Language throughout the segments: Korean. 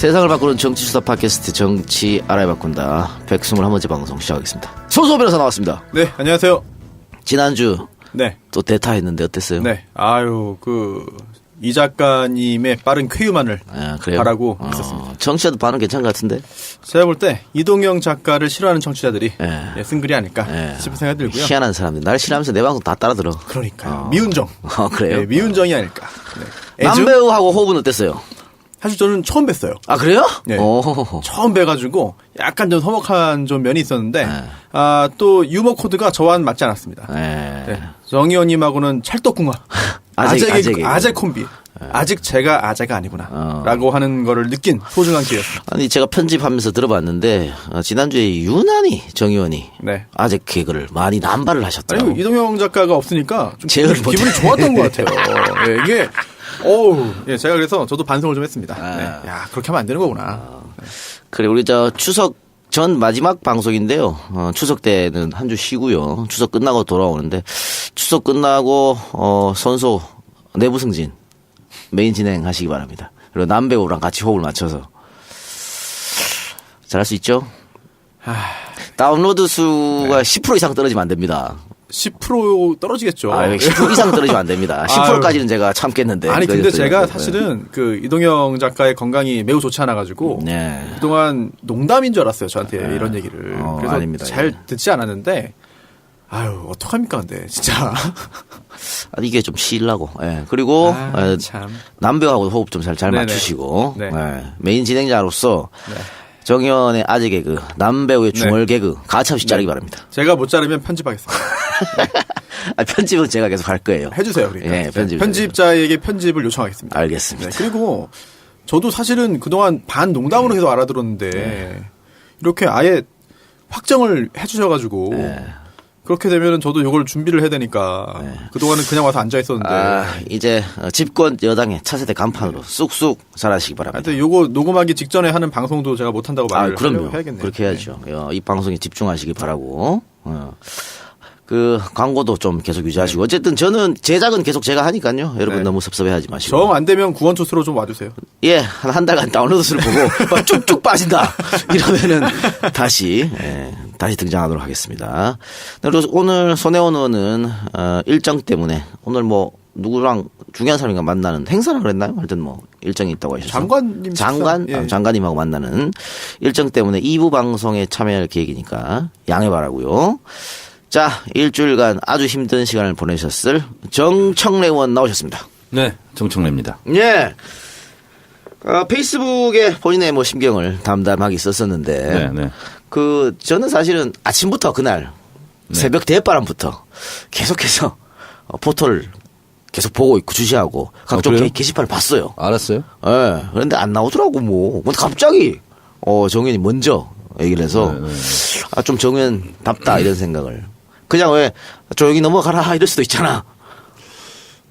세상을 바꾸는 정치수다 팟캐스트 정치 알아야 바꾼다 121번째 방송 시작하겠습니다. 손수호 변호사 나왔습니다. 네, 안녕하세요. 지난주 네. 또 대타 했는데 어땠어요? 네. 아유, 이 작가님의 빠른 쾌유만을 바라고 있었습니다. 청취자도 반응 괜찮은 것 같은데? 제가 볼 때 이동영 작가를 싫어하는 청취자들이 쓴 글이 아닐까 싶은 생각이 들고요. 희한한 사람들. 날 싫어하면서 내 방송 다 따라들어. 그러니까요. 미운정. 그래요? 네, 미운정이 아닐까. 네. 남배우하고 호흡은 어땠어요? 사실 저는 처음 뵀어요. 아, 그래요? 네. 오. 처음 뵈가지고 약간 좀 서먹한 좀 면이 있었는데, 또 유머 코드가 저와는 맞지 않았습니다. 네. 정의원님하고는 찰떡궁합. 아재 콤비. 아직 제가 아재가 아니구나. 라고 하는 거를 느낀 소중한 기회였습니다. 아니, 제가 편집하면서 들어봤는데, 지난주에 유난히 정 의원이 아재 개그를 많이 남발을 하셨더라고요. 아니, 이동영 작가가 없으니까 좀 기분이 못해. 좋았던 것 같아요. 네, 이게, 제가 그래서 저도 반성을 좀 했습니다. 네. 야, 그렇게 하면 안 되는 거구나. 그래, 우리 추석 전 마지막 방송인데요. 추석 때는 한 주 쉬고요. 추석 끝나고 돌아오는데, 추석 끝나고, 선소 내부 승진, 메인 진행하시기 바랍니다. 그리고 남배우랑 같이 호흡을 맞춰서. 잘할 수 있죠? 다운로드 수가 10% 이상 떨어지면 안 됩니다. 10% 떨어지겠죠. 10% 이상 떨어지면 안 됩니다. 10%까지는 제가 참겠는데. 아니, 근데 제가 사실은 이동영 작가의 건강이 매우 좋지 않아가지고. 그동안 농담인 줄 알았어요. 저한테 이런 얘기를. 그래서 아닙니다. 잘 듣지 않았는데. 아유, 어떡합니까, 근데, 진짜. 이게 좀 쉬려고. 그리고, 참. 남배우하고 호흡 좀 잘 맞추시고. 메인 진행자로서. 정의원의 아재 개그, 남배우의 중얼 개그, 가차없이 자르기 바랍니다. 제가 못 자르면 편집하겠습니다. 편집은 제가 계속 할 거예요. 해주세요, 그러니까. 편집자에게 편집을 요청하겠습니다. 알겠습니다. 그리고 저도 사실은 그동안 반 농담으로 계속 알아들었는데 이렇게 아예 확정을 해주셔가지고 그렇게 되면은 저도 이걸 준비를 해야 되니까 그동안은 그냥 와서 앉아 있었는데 이제 집권 여당의 차세대 간판으로 쑥쑥 잘하시기 바랍니다. 하여튼 요거 녹음하기 직전에 하는 방송도 제가 못 한다고 말을 그럼요. 해야겠네요. 그렇게 해야죠. 이 방송에 집중하시기 바라고. 광고도 좀 계속 유지하시고. 어쨌든 저는 제작은 계속 제가 하니까요. 여러분 너무 섭섭해하지 마시고. 정 안 되면 구원투수로 좀 와주세요. 예, 한 달간 다운로드 수를 보고 쭉쭉 빠진다. 이러면은 다시 등장하도록 하겠습니다. 그리고 오늘 손혜원 의원은 일정 때문에 오늘 누구랑 중요한 사람인가 만나는 행사라 그랬나요? 하여튼 일정이 있다고 하셔서. 장관님하고 만나는 일정 때문에 2부 방송에 참여할 계획이니까 양해 바라고요. 자, 일주일간 아주 힘든 시간을 보내셨을 정청래 의원 나오셨습니다. 네, 정청래입니다. 예. 페이스북에 본인의 심경을 담담하게 썼었는데, 저는 사실은 아침부터 그날 새벽 대바람부터 계속해서 포털 계속 보고 있고 주시하고 각종 게시판을 봤어요. 알았어요? 예. 그런데 안 나오더라고 근데 갑자기 정의원이 먼저 얘기를 해서 좀 정의원답다 이런 생각을. 그냥 왜 조용히 넘어가라 이럴 수도 있잖아.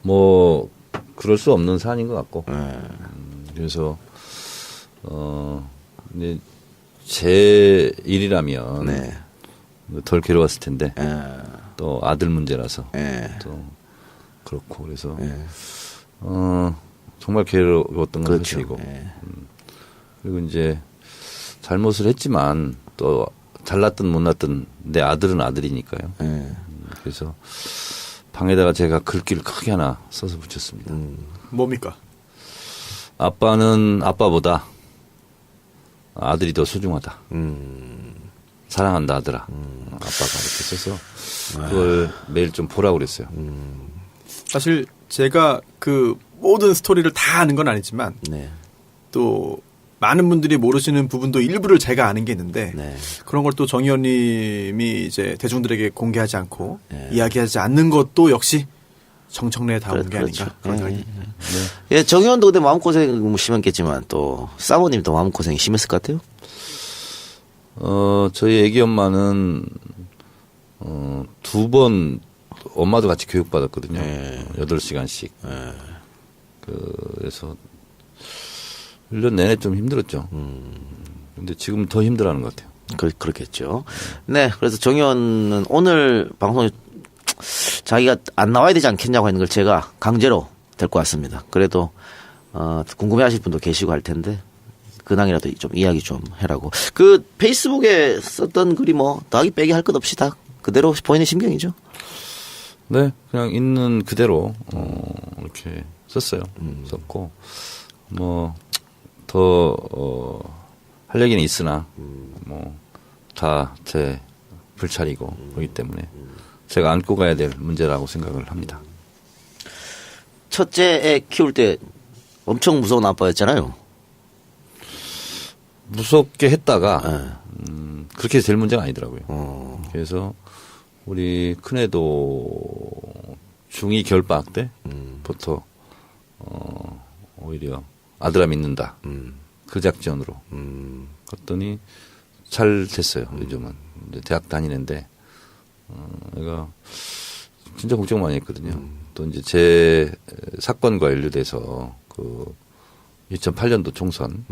그럴 수 없는 사안인 것 같고. 그래서 이제 제 일이라면 덜 괴로웠을 텐데 또 아들 문제라서 또 그렇고 그래서 정말 괴로웠던 건 사실이고. 그리고 이제 잘못을 했지만 또 잘났든 못났든 내 아들은 아들이니까요. 그래서 방에다가 제가 글귀를 크게 하나 써서 붙였습니다. 뭡니까? 아빠는 아빠보다 아들이 더 소중하다. 사랑한다 아들아. 아빠가 이렇게 써서 그걸 매일 좀 보라고 그랬어요. 사실 제가 모든 스토리를 다 아는 건 아니지만 또 많은 분들이 모르시는 부분도 일부를 제가 아는 게 있는데 그런 걸 또 정 의원님이 이제 대중들에게 공개하지 않고 이야기하지 않는 것도 역시 정청래에 닿은 게 아닌가 그런 생각이. 정 의원도 근데 마음고생 심했겠지만 또 사모님도 마음고생이 심했을 것 같아요. 저희 애기 엄마는 2번 엄마도 같이 교육받았거든요. 8시간씩. 그래서 1년 내내 좀 힘들었죠. 근데 지금 더 힘들어하는 것 같아요. 그렇겠죠. 네. 그래서 정 의원은 오늘 방송에 자기가 안 나와야 되지 않겠냐고 하는 걸 제가 강제로 데리고 왔습니다. 그래도 궁금해 하실 분도 계시고 할 텐데 근황이라도 좀 이야기 좀 해라고. 그 페이스북에 썼던 글이 뭐 더하기 빼기 할 것 없이 다 그대로 본인의 심경이죠. 네, 그냥 있는 그대로 이렇게 썼어요. 썼고 뭐 더 할 얘기는 있으나 뭐 다 제 불찰이고 그렇기 때문에 제가 안고 가야 될 문제라고 생각을 합니다. 첫째 애 키울 때 엄청 무서운 아빠였잖아요. 무섭게 했다가 그렇게 될 문제가 아니더라고요. 그래서 우리 큰애도 중2 겨울방학 때부터 오히려 아들아 믿는다. 그 작전으로 갔더니 잘 됐어요. 요즘은 이제 대학 다니는데 내가 진짜 걱정 많이 했거든요. 또 이제 제 사건과 연루돼서 그 2008년도 총선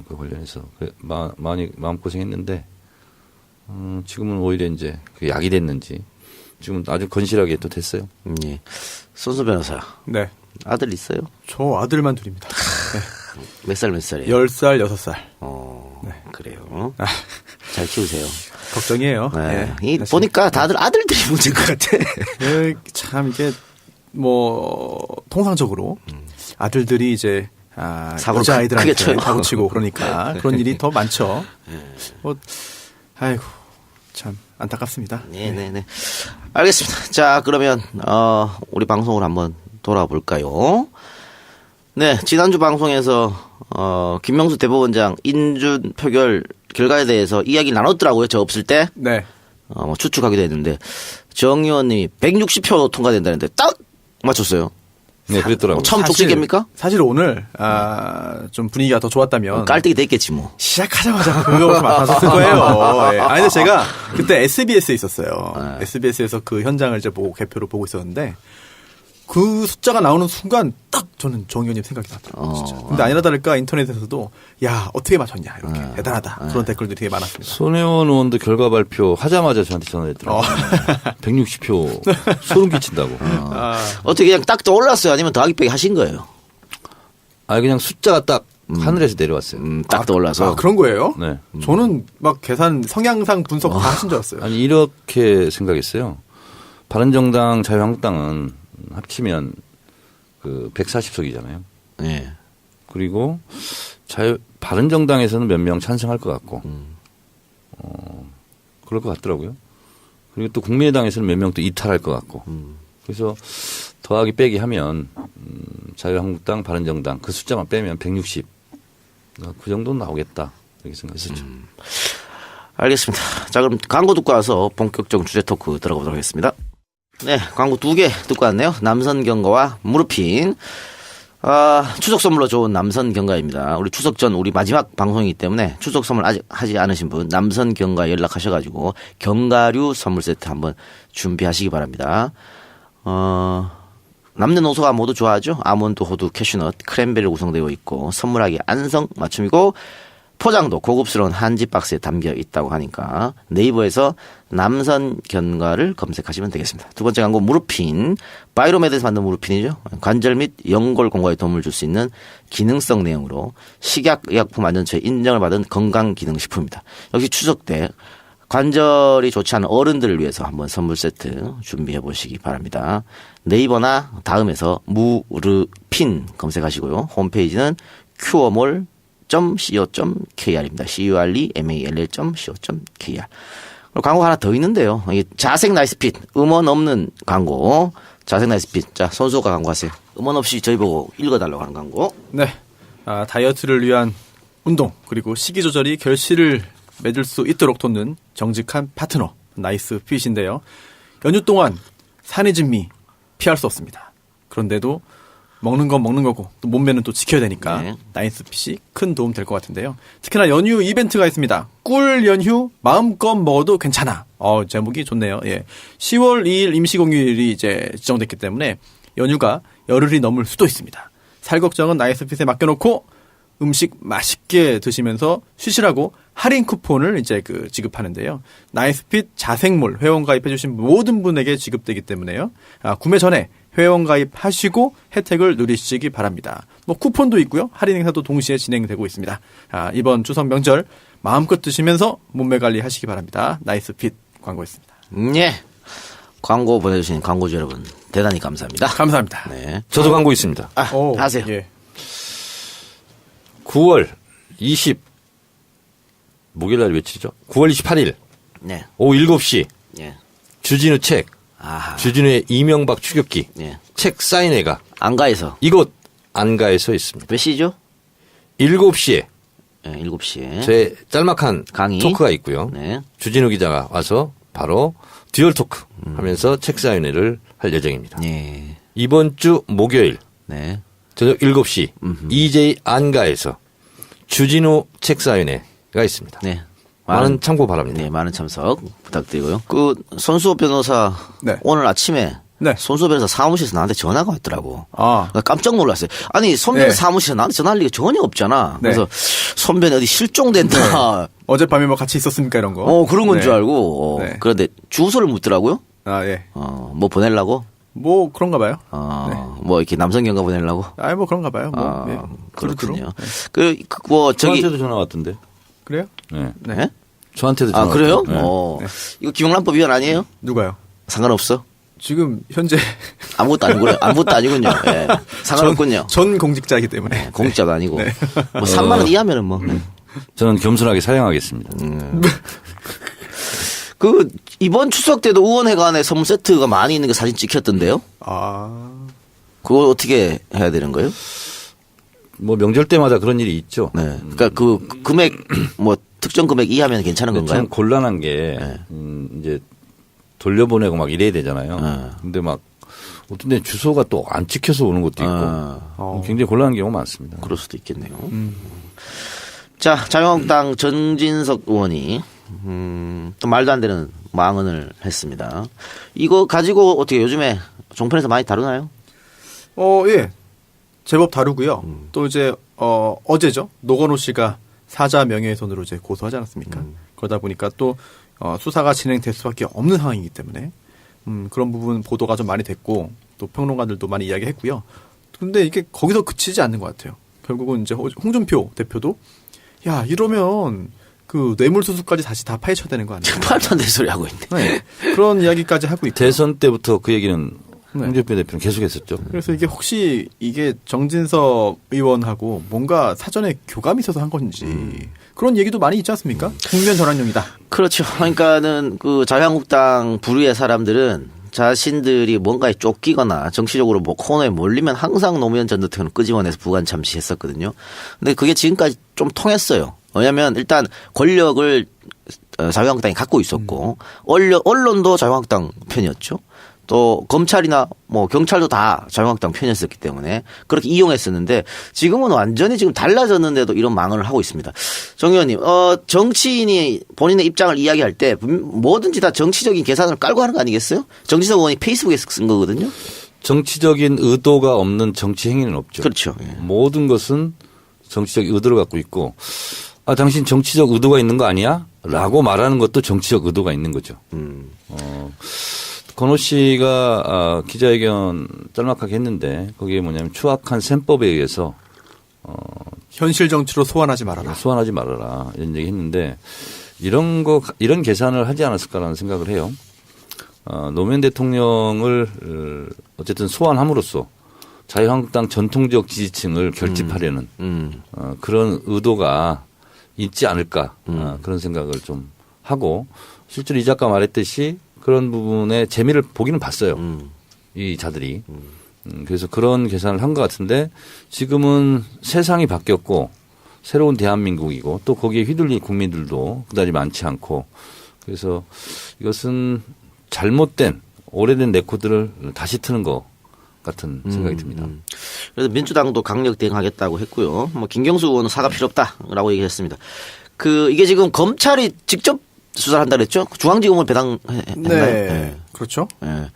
그 관련해서 많이 마음고생했는데 지금은 오히려 이제 그 약이 됐는지 지금 아주 건실하게 또 됐어요. 예. 손수 변호사. 네. 아들 있어요? 저 아들만 둘입니다. 네. 몇 살이에요? 10살, 6살. 네. 그래요. 잘 키우세요. 걱정이에요. 네. 네. 보니까 다들 아들들이 문제인 것 같아. 참 이게 뭐 통상적으로 아들들이 이제 여자아이들한테 사고 치고 그러니까 그런 일이 더 많죠. 뭐 아이고 참 안타깝습니다. 네네네. 알겠습니다. 자 그러면 우리 방송을 한번 돌아볼까요? 네, 지난주 방송에서 김명수 대법원장 인준 표결 결과에 대해서 이야기를 나눴더라고요. 저 없을 때. 네. 뭐 추측하기도 했는데 정 의원님이 160표 통과된다는데 딱 맞췄어요. 네, 그랬더라고요. 처음 족집입니까? 사실 오늘 좀 분위기가 더 좋았다면 깔때기 됐겠지 뭐. 시작하자마자 그거부터 맡았을 거예요. 네. 아니 근데 제가 그때 SBS에 있었어요. SBS에서 그 현장을 이제 보고 개표를 보고 있었는데 그 숫자가 나오는 순간 딱 저는 정 의원님 생각이 나더라고요. 진짜. 근데 아니나 다를까 인터넷에서도 야 어떻게 맞췄냐 이렇게 대단하다 그런 댓글들이 되게 많았습니다. 손혜원 의원도 결과 발표 하자마자 저한테 전화했더라고요. 160표 소름 끼친다고. 어떻게 그냥 딱 떠올랐어요? 아니면 더하기 빼기 하신 거예요? 그냥 숫자가 딱 하늘에서 내려왔어요. 딱 떠올라서. 그런 거예요? 네. 저는 막 계산 성향상 분석 다 하신 줄 알았어요. 아니 이렇게 생각했어요. 바른정당 자유한국당은 합치면 그 140석이잖아요. 네. 그리고 바른정당에서는 몇 명 찬성할 것 같고, 그럴 것 같더라고요. 그리고 또 국민의당에서는 몇 명 또 이탈할 것 같고, 그래서 더하기 빼기 하면 자유한국당, 바른정당 그 숫자만 빼면 160, 그 정도는 나오겠다 이렇게 생각했었죠. 알겠습니다. 자 그럼 광고 듣고 와서 본격적 주제 토크 들어가보도록 하겠습니다. 네, 광고 2개 듣고 왔네요. 남선 경과와 무르핀. 추석 선물로 좋은 남선 경과입니다. 우리 추석 전 우리 마지막 방송이기 때문에 추석 선물 아직 하지 않으신 분 남선 경과 연락하셔가지고 견과류 선물 세트 한번 준비하시기 바랍니다. 남녀노소가 모두 좋아하죠. 아몬드, 호두, 캐슈넛, 크랜베리 구성되어 있고 선물하기 안성 맞춤이고 포장도 고급스러운 한지 박스에 담겨 있다고 하니까 네이버에서 남선 견과를 검색하시면 되겠습니다. 두 번째 광고 무르핀. 바이로메드에서 만든 무르핀이죠. 관절 및 연골 공과에 도움을 줄 수 있는 기능성 내용으로 식약의약품안전처에 인정을 받은 건강기능식품입니다. 역시 추석 때 관절이 좋지 않은 어른들을 위해서 한번 선물 세트 준비해 보시기 바랍니다. 네이버나 다음에서 무르핀 검색하시고요. 홈페이지는 curemal.co.kr입니다. curemall.co.kr. 광고 하나 더 있는데요. 자색 나이스핏 음원 없는 광고. 자색 나이스핏. 자, 손수호가 광고하세요. 음원 없이 저희 보고 읽어달라고 하는 광고. 네. 다이어트를 위한 운동 그리고 식이 조절이 결실을 맺을 수 있도록 돕는 정직한 파트너 나이스핏인데요. 연휴 동안 산해진미 피할 수 없습니다. 그런데도 먹는 건 먹는 거고 또 몸매는 또 지켜야 되니까 네. 나이스핏이 큰 도움 될 것 같은데요. 특히나 연휴 이벤트가 있습니다. 꿀 연휴 마음껏 먹어도 괜찮아. 제목이 좋네요. 예. 10월 2일 임시공휴일이 이제 지정됐기 때문에 연휴가 열흘이 넘을 수도 있습니다. 살 걱정은 나이스핏에 맡겨놓고 음식 맛있게 드시면서 쉬시라고 할인 쿠폰을 이제 지급하는데요. 나이스핏 자생몰 회원 가입해주신 모든 분에게 지급되기 때문에요. 구매 전에 회원 가입하시고 혜택을 누리시기 바랍니다. 뭐 쿠폰도 있고요. 할인 행사도 동시에 진행되고 있습니다. 이번 추석 명절 마음껏 드시면서 몸매 관리하시기 바랍니다. 나이스핏 광고였습니다. 예. 광고 보내주신 광고주 여러분 대단히 감사합니다. 감사합니다. 네. 저도 광고 있습니다. 하세요. 예. 9월 20 목요일 날 며칠이죠? 9월 28일 네. 오후 7시 예. 주진우 책 아하. 주진우의 이명박 추격기 예. 책 사인회가 안가에서 이곳 안가에서 있습니다. 몇 시죠? 7시에 예, 7시에. 제 짤막한 강의. 토크가 있고요. 네. 주진우 기자가 와서 바로 듀얼 토크 하면서 책 사인회를 할 예정입니다. 예. 이번 주 목요일 네. 저녁 7시 EJ 안가에서 주진우 책 사인회가 있습니다. 네. 많은 참고 바랍니다. 네, 많은 참석 부탁드리고요. 그 손수호 변호사 네. 오늘 아침에 네. 손수호 변호사 사무실에서 나한테 전화가 왔더라고. 아. 나 깜짝 놀랐어요. 아니 손 변호사 네. 사무실에 나한테 전화할 리가 전혀 없잖아. 네. 그래서 손 변호 어디 실종된다. 어젯밤에 뭐 같이 있었습니까 이런 거? 그런 건 네. 줄 알고. 네. 그런데 주소를 묻더라고요. 예. 뭐 보내려고? 뭐 그런가 봐요. 뭐 이렇게 남성경가 보내려고? 뭐 그런가 봐요. 뭐. 예. 그렇군요. 두루두루. 뭐 저기 저한테도 전화 왔던데. 그래요? 네. 네? 저한테도 전화 그래요? 왔던데. 네. 이거 기명란법 위반 아니에요? 누가요? 상관없어? 지금 현재 아무것도 아니고요. 아무것도 아니군요. 예. 상관없군요. 전 공직자이기 때문에. 공짜도 아니고. 네. 뭐 3만 원 이하면은 뭐. 저는 겸손하게 사양하겠습니다. 그 이번 추석 때도 의원회관에 선물 세트가 많이 있는 게 사진 찍혔던데요. 그거 어떻게 해야 되는 거예요? 뭐 명절 때마다 그런 일이 있죠. 네. 그러니까 그 금액 뭐 특정 금액 이하면 괜찮은 건가요? 참 곤란한 게 이제 돌려보내고 막 이래야 되잖아요. 네. 근데 막 어떤 데 주소가 또 안 찍혀서 오는 것도 있고 굉장히 곤란한 경우가 많습니다. 그럴 수도 있겠네요. 자, 자유한국당 전진석 의원이 또 말도 안 되는 망언을 했습니다. 이거 가지고 어떻게 요즘에 종편에서 많이 다루나요? 예. 제법 다루고요. 또 이제 어제죠. 노건호 씨가 사자 명예훼손으로 이제 고소하지 않았습니까? 그러다 보니까 또 수사가 진행될 수밖에 없는 상황이기 때문에 그런 부분 보도가 좀 많이 됐고 또 평론가들도 많이 이야기했고요. 근데 이게 거기서 그치지 않는 것 같아요. 결국은 이제 홍준표 대표도 야 이러면 그 뇌물수수까지 다시 다 파헤쳐야 되는 거 아니에요? 말도 안 되는 소리 하고 있네. 네. 그런 이야기까지 하고 있고 대선 때부터 그 얘기는 네. 홍준표 대표는 계속했었죠. 그래서 이게 혹시 이게 정진석 의원하고 뭔가 사전에 교감이 있어서 한 건지 그런 얘기도 많이 있지 않습니까? 국면 전환용이다. 그렇죠. 그러니까는 그 자유한국당 부류의 사람들은 자신들이 뭔가에 쫓기거나 정치적으로 뭐 코너에 몰리면 항상 노무현 전 대통령 끄집어내서 부관 참시했었거든요. 근데 그게 지금까지 좀 통했어요. 왜냐하면 일단 권력을 자유한국당이 갖고 있었고 언론도 자유한국당 편이었죠. 또 검찰이나 뭐 경찰도 다 자유한국당 편이었었기 때문에 그렇게 이용했었는데 지금은 완전히 지금 달라졌는데도 이런 망언을 하고 있습니다. 정 의원님, 정치인이 본인의 입장을 이야기할 때 뭐든지 다 정치적인 계산을 깔고 하는 거 아니겠어요? 정진석 의원이 페이스북에 쓴 거거든요. 정치적인 의도가 없는 정치 행위는 없죠. 그렇죠. 예. 모든 것은 정치적 의도를 갖고 있고 당신 정치적 의도가 있는 거 아니야? 라고 말하는 것도 정치적 의도가 있는 거죠. 건호 씨가 기자회견 짤막하게 했는데 거기에 뭐냐면 추악한 셈법에 의해서 현실 정치로 소환하지 말아라. 소환하지 말아라 이런 얘기 했는데 이런 계산을 하지 않았을까라는 생각을 해요. 노무현 대통령을 어쨌든 소환함으로써 자유한국당 전통적 지지층을 결집하려는 그런 의도가 있지 않을까 그런 생각을 좀 하고 실제로 이 작가 말했듯이 그런 부분에 재미를 보기는 봤어요. 이 자들이. 그래서 그런 계산을 한 것 같은데 지금은 세상이 바뀌었고 새로운 대한민국이고 또 거기에 휘둘린 국민들도 그다지 많지 않고 그래서 이것은 잘못된 오래된 레코드를 다시 트는 것 같은 생각이 듭니다. 그래서 민주당도 강력 대응하겠다고 했고요. 뭐 김경수 의원은 사과 필요 없다라고 얘기했습니다. 이게 지금 검찰이 직접 수사를 한다 그랬죠? 중앙지검을 배당했나요? 네. 그렇죠. 네.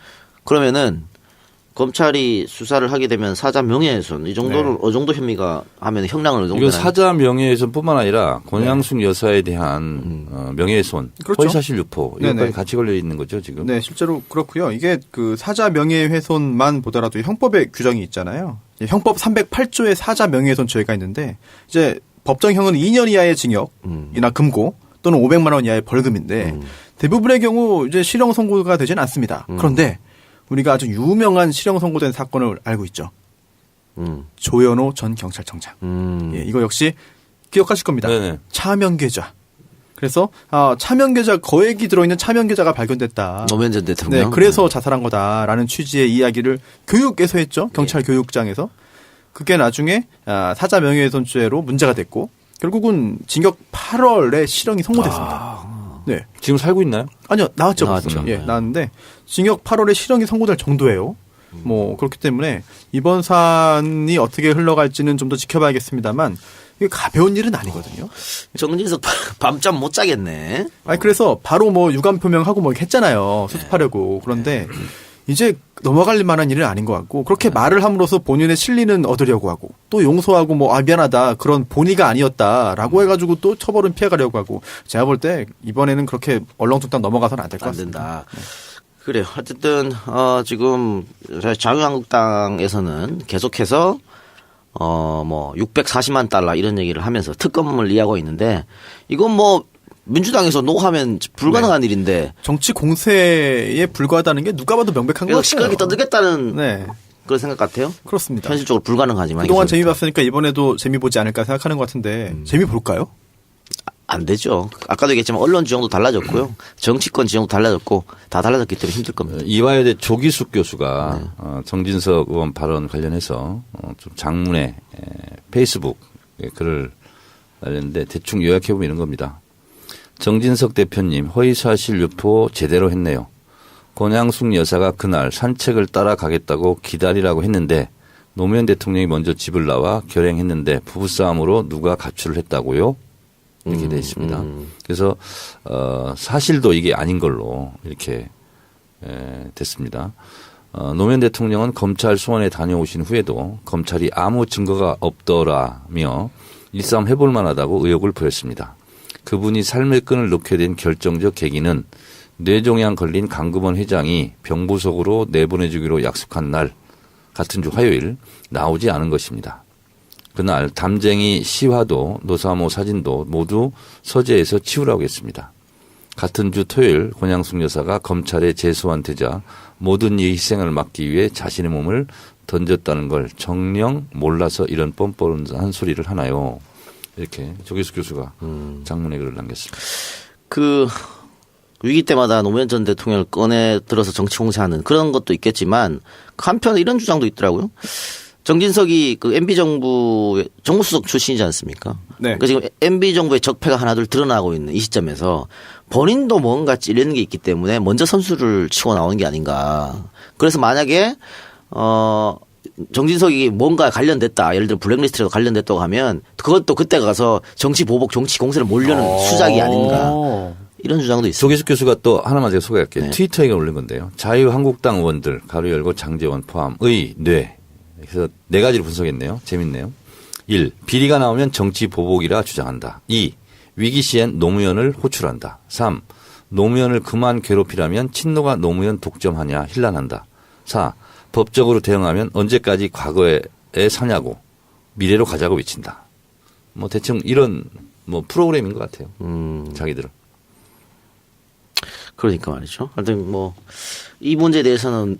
그러면은 검찰이 수사를 하게 되면 사자 명예훼손 이 정도를 어느 정도 혐의가 하면 형량을 어느 정도 이거 사자 명예훼손뿐만 아니라 권양숙 여사에 대한 명예훼손, 그렇죠. 허위사실 유포 이것까지 같이 걸려 있는 거죠 지금. 네, 실제로 그렇고요. 이게 그 사자 명예훼손만 보더라도 형법에 규정이 있잖아요. 형법 308조에 사자 명예훼손 죄가 있는데 이제 법정형은 2년 이하의 징역이나 금고 또는 500만 원 이하의 벌금인데 대부분의 경우 이제 실형 선고가 되지는 않습니다. 그런데 우리가 아주 유명한 실형 선고된 사건을 알고 있죠. 조현오 전 경찰청장. 예, 이거 역시 기억하실 겁니다. 네네. 차명 계좌. 그래서 차명 계좌 거액이 들어있는 차명 계좌가 발견됐다. 노무현 전 대통령. 네, 그래서 자살한 거다라는 취지의 이야기를 교육에서 했죠. 경찰 교육장에서. 그게 나중에 사자 명예훼손죄로 문제가 됐고 결국은 징역 8월에 실형이 선고됐습니다. 네. 지금 살고 있나요? 아니요, 나왔죠. 나왔죠. 예, 나왔는데 징역 8월에 실형이 선고될 정도예요. 뭐 그렇기 때문에 이번 사안이 어떻게 흘러갈지는 좀 더 지켜봐야겠습니다만 이게 가벼운 일은 아니거든요. 정진석 밤잠 못 자겠네. 아니 그래서 바로 뭐 유감 표명하고 뭐 했잖아요. 수습하려고. 그런데 이제 넘어갈 만한 일은 아닌 것 같고 그렇게 말을 함으로써 본인의 실리는 얻으려고 하고 또 용서하고 뭐 미안하다 그런 본의가 아니었다라고 해가지고 또 처벌은 피해가려고 하고 제가 볼 때 이번에는 그렇게 얼렁뚱땅 넘어가서는 안 될 것 안 같습니다. 된다. 그래요. 어쨌든 지금 자유한국당에서는 계속해서 뭐 640만 달러 이런 얘기를 하면서 특검을 이야기하고 있는데 이건 뭐 민주당에서 노하면 불가능한 일인데 정치 공세에 불과하다는 게 누가 봐도 명백한 것 그래서 같아요. 시끄럽게 떠들겠다는 네, 그런 생각 같아요. 그렇습니다. 현실적으로 불가능하지만 그동안 계속. 재미 봤으니까 이번에도 재미 보지 않을까 생각하는 것 같은데 재미 볼까요? 안 되죠. 아까도 얘기했지만 언론 지형도 달라졌고요. 정치권 지형도 달라졌고 다 달라졌기 때문에 힘들 겁니다. 이화여대 조기숙 교수가 정진석 의원 발언 관련해서 좀 장문의 페이스북에 글을 날렸는데 대충 요약해보면 이런 겁니다. 정진석 대표님 허위사실 유포 제대로 했네요. 권양숙 여사가 그날 산책을 따라가겠다고 기다리라고 했는데 노무현 대통령이 먼저 집을 나와 결행했는데 부부싸움으로 누가 가출을 했다고요? 이렇게 돼 있습니다. 그래서 사실도 이게 아닌 걸로 이렇게 됐습니다. 노무현 대통령은 검찰 소환에 다녀오신 후에도 검찰이 아무 증거가 없더라며 일싸움 해볼 만하다고 의혹을 보였습니다. 그분이 삶의 끈을 놓게 된 결정적 계기는 뇌종양 걸린 강금원 회장이 병부석으로 내보내주기로 약속한 날 같은 주 화요일 나오지 않은 것입니다. 그날 담쟁이 시화도 노사모 사진도 모두 서재에서 치우라고 했습니다. 같은 주 토요일 권양숙 여사가 검찰에 재소환되자 모든 이의 희생을 막기 위해 자신의 몸을 던졌다는 걸 정녕 몰라서 이런 뻔뻔한 소리를 하나요. 이렇게 조기숙 교수가 장문의 글을 남겼습니다. 그 위기 때마다 노무현 전 대통령을 꺼내 들어서 정치 공세하는 그런 것도 있겠지만 한편에 이런 주장도 있더라고요. 정진석이 그 MB 정부 정무수석 출신이지 않습니까? 네. 그러니까 지금 MB 정부의 적폐가 하나둘 드러나고 있는 이 시점에서 본인도 뭔가 찔리는 게 있기 때문에 먼저 선수를 치고 나오는 게 아닌가. 그래서 만약에 정진석이 뭔가 관련됐다. 예를 들어 블랙리스트라도 관련됐다고 하면 그것도 그때 가서 정치 보복, 정치 공세를 몰려는 수작이 아닌가. 이런 주장도 있습니다. 조기숙 교수가 또 하나만 제가 소개할게요. 네. 트위터에 올린 건데요. 자유한국당 의원들 가로 열고 장제원 포함 의, 뇌. 그래서 네 가지를 분석했네요. 재밌네요. 1. 비리가 나오면 정치 보복이라 주장한다. 2. 위기 시엔 노무현을 호출한다. 3. 노무현을 그만 괴롭히라면 친노가 노무현 독점하냐 힐난한다. 4. 법적으로 대응하면 언제까지 과거에 사냐고 미래로 가자고 외친다. 뭐 대충 이런 뭐 프로그램인 것 같아요. 자기들은. 그러니까 말이죠. 하여튼 뭐 이 문제에 대해서는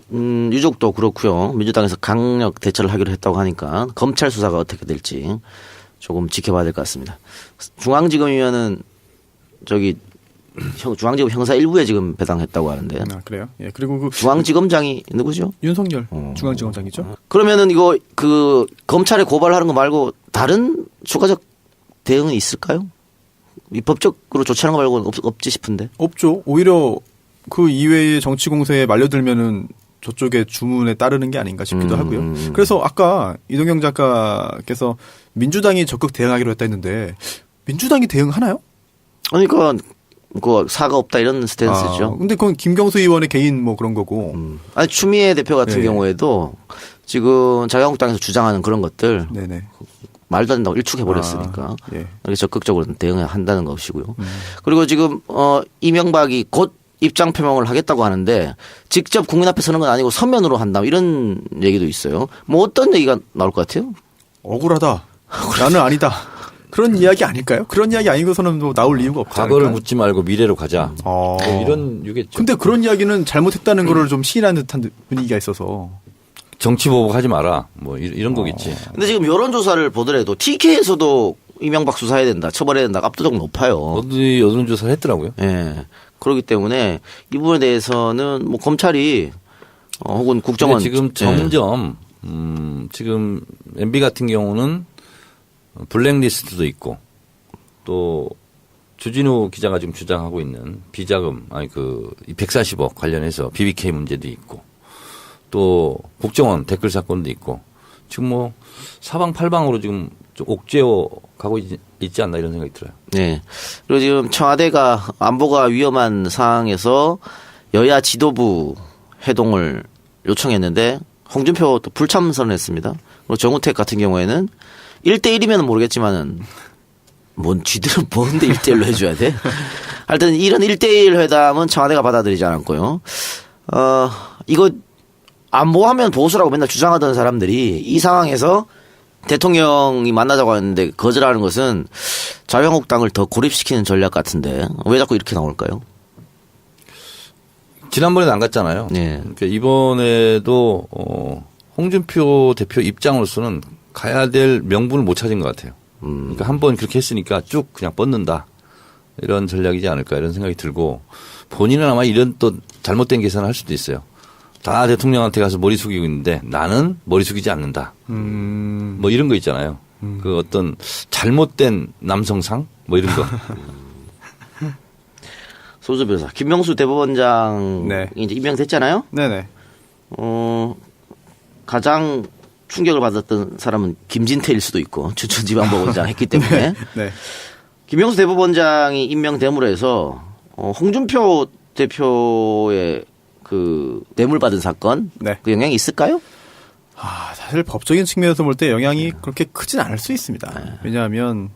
유족도 그렇고요. 민주당에서 강력 대처를 하기로 했다고 하니까 검찰 수사가 어떻게 될지 조금 지켜봐야 될 것 같습니다. 중앙지검이면은 중앙지검 형사 1부에 지금 배당했다고 하는데. 아, 그래요? 예. 그리고 그 중앙지검장이 누구죠? 윤석열 중앙지검장이죠. 그러면은 이거 그 검찰에 고발하는 거 말고 다른 추가적 대응은 있을까요? 이 법적으로 조치하는 거 말고는 없지 싶은데. 없죠. 오히려 그 이외의 정치 공세에 말려들면은 저쪽의 주문에 따르는 게 아닌가 싶기도 하고요. 그래서 아까 이동경 작가께서 민주당이 적극 대응하기로 했다 했는데 민주당이 대응하나요? 그러니까 그 사과 없다 이런 스탠스죠. 근데 그건 김경수 의원의 개인 뭐 그런 거고. 아니 추미애 대표 같은 네. 경우에도 지금 자유한국당에서 주장하는 그런 것들 네네. 말도 안 된다고 일축해버렸으니까 예. 이렇게 적극적으로 대응한다는 것이고요. 그리고 지금 이명박이 곧 입장 표명을 하겠다고 하는데 직접 국민 앞에 서는 건 아니고 서면으로 한다 이런 얘기도 있어요. 뭐 어떤 얘기가 나올 것 같아요? 억울하다. 나는 아니다. 그런 이야기 아닐까요? 그런 이야기 아니고서는 뭐 나올 이유가 없지 과거를 않을까요? 묻지 말고 미래로 가자. 뭐 이런 유겠죠. 근데 그런 이야기는 잘못했다는 거를 좀 시인하는 듯한 분위기가 있어서. 정치 보복하지 마라. 뭐 이런 거겠지. 근데 지금 여론조사를 보더라도 TK에서도 이명박 수사해야 된다, 처벌해야 된다, 압도적 높아요. 어디 여론조사를 했더라고요. 예. 그렇기 때문에 이 부분에 대해서는 뭐 검찰이 혹은 국정원 근데 지금 점점 지금 MB 같은 경우는 블랙리스트도 있고 또 주진우 기자가 지금 주장하고 있는 비자금 아니 그 140억 관련해서 BBK 문제도 있고 또 국정원 댓글 사건도 있고 지금 뭐 사방팔방으로 지금 좀 옥죄어 가고 있지 않나 이런 생각이 들어요. 네. 그리고 지금 청와대가 안보가 위험한 상황에서 여야 지도부 회동을 요청했는데 홍준표 또 불참선했습니다. 그리고 정우택 같은 경우에는 1대1이면 모르겠지만은 뭔 쥐들은 뭔데 1대1로 해줘야 돼? 하여튼 이런 1대1 회담은 청와대가 받아들이지 않았고요. 이거 안보하면 보수라고 맨날 주장하던 사람들이 이 상황에서 대통령이 만나자고 하는데 거절하는 것은 자유한국당을 더 고립시키는 전략 같은데 왜 자꾸 이렇게 나올까요? 지난번에는 안 갔잖아요. 네. 그러니까 이번에도 홍준표 대표 입장으로서는 가야 될 명분을 못 찾은 것 같아요. 그러니까 한번 그렇게 했으니까 쭉 그냥 뻗는다. 이런 전략이지 않을까 이런 생각이 들고 본인은 아마 이런 또 잘못된 계산을 할 수도 있어요. 다 대통령한테 가서 머리 숙이고 있는데 나는 머리 숙이지 않는다. 뭐 이런 거 있잖아요. 그 어떤 잘못된 남성상 뭐 이런 거. 소수 변호사 김명수 대법원장이 네. 이제 임명됐잖아요. 네네. 가장 충격을 받았던 사람은 김진태일 수도 있고 춘천지방법원장 했기 때문에 네. 김명수 대법원장이 임명됨으로 해서 홍준표 대표의 그 뇌물 받은 사건 네. 그 영향이 있을까요? 사실 법적인 측면에서 볼 때 영향이 그렇게 크진 않을 수 있습니다. 왜냐하면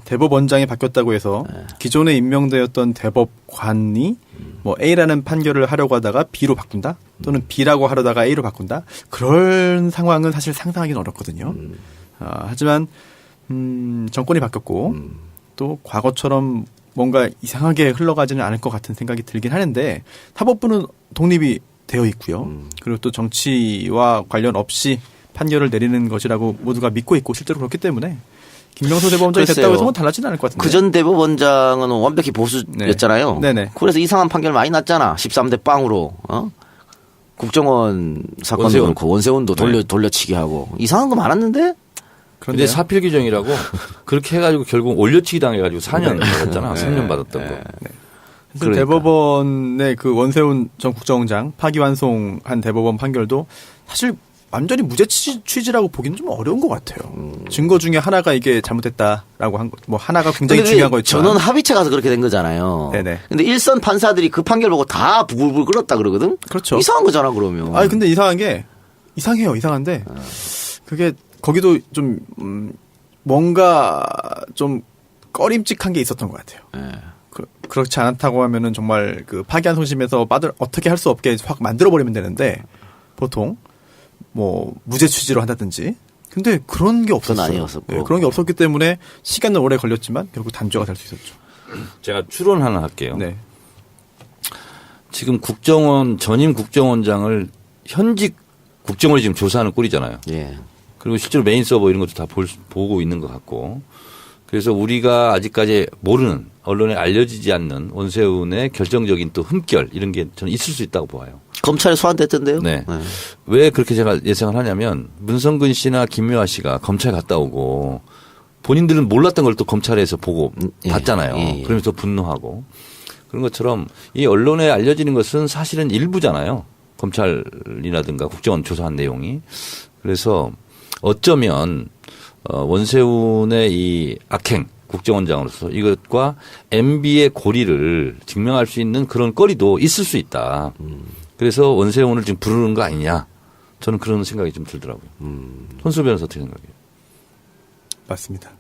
대법원장이 바뀌었다고 해서 기존에 임명되었던 대법관이 뭐 A라는 판결을 하려고 하다가 B로 바꾼다 또는 B라고 하려다가 A로 바꾼다 그런 상황은 사실 상상하기는 어렵거든요. 하지만 정권이 바뀌었고 또 과거처럼 뭔가 이상하게 흘러가지는 않을 것 같은 생각이 들긴 하는데 사법부는 독립이 되어 있고요. 그리고 또 정치와 관련 없이 판결을 내리는 것이라고 모두가 믿고 있고 실제로 그렇기 때문에 김명수 대법원장이 글쎄요. 됐다고 해서 뭐 달라지는 않을 것 같은데. 그전 대법원장은 완벽히 보수였잖아요. 네. 네네. 그래서 이상한 판결 많이 났잖아. 13대 빵으로. 국정원 사건도 그렇고 원세훈도 돌려치기 하고 이상한 거 많았는데. 그런데 사필 규정이라고 그렇게 해가지고 결국 올려치기 당해가지고 4년 받았잖아. 3년 받았던 거. 그러니까. 대법원의 그 원세훈 전 국정원장 파기환송한 대법원 판결도 사실 완전히 무죄 취지라고 보기는 좀 어려운 것 같아요. 증거 중에 하나가 이게 잘못됐다라고 한 거, 뭐 하나가 굉장히 중요한 거였지만. 전원 합의체 가서 그렇게 된 거잖아요. 네네. 근데 일선 판사들이 그 판결 보고 다 부글부글 끓었다 그러거든. 그렇죠. 이상한 거잖아 그러면. 아니 근데 이상한 게 이상해요. 이상한데 그게 거기도 좀 뭔가 좀 꺼림칙한 게 있었던 것 같아요. 네. 그렇지 않다고 하면은 정말 그 파기환송심에서 어떻게 할 수 없게 확 만들어버리면 되는데 보통 뭐 무죄 취지로 한다든지. 근데 그런 게 없었어요. 아니었었고. 네, 그런 게 없었기 때문에 시간은 오래 걸렸지만 결국 단죄가 될 수 있었죠. 제가 추론 하나 할게요. 네. 지금 전임 국정원장을 현직 국정원이 지금 조사하는 꼴이잖아요. 예. 그리고 실제로 메인 서버 이런 것도 다 보고 있는 것 같고. 그래서 우리가 아직까지 모르는 언론에 알려지지 않는 원세훈의 결정적인 또 흠결 이런 게 저는 있을 수 있다고 봐요. 검찰에 소환됐던데요? 네. 왜 그렇게 제가 예상을 하냐면 문성근 씨나 김묘아 씨가 검찰 갔다 오고 본인들은 몰랐던 걸 또 검찰에서 보고 봤잖아요. 예. 그러면서 분노하고 그런 것처럼 이 언론에 알려지는 것은 사실은 일부잖아요. 검찰이라든가 국정원 조사한 내용이. 그래서 어쩌면 원세훈의 이 악행 국정원장으로서 이것과 MB의 고리를 증명할 수 있는 그런 거리도 있을 수 있다. 그래서 원세훈을 지금 부르는 거 아니냐. 저는 그런 생각이 좀 들더라고요. 손수 변호사 어떻게 생각해요? 맞습니다.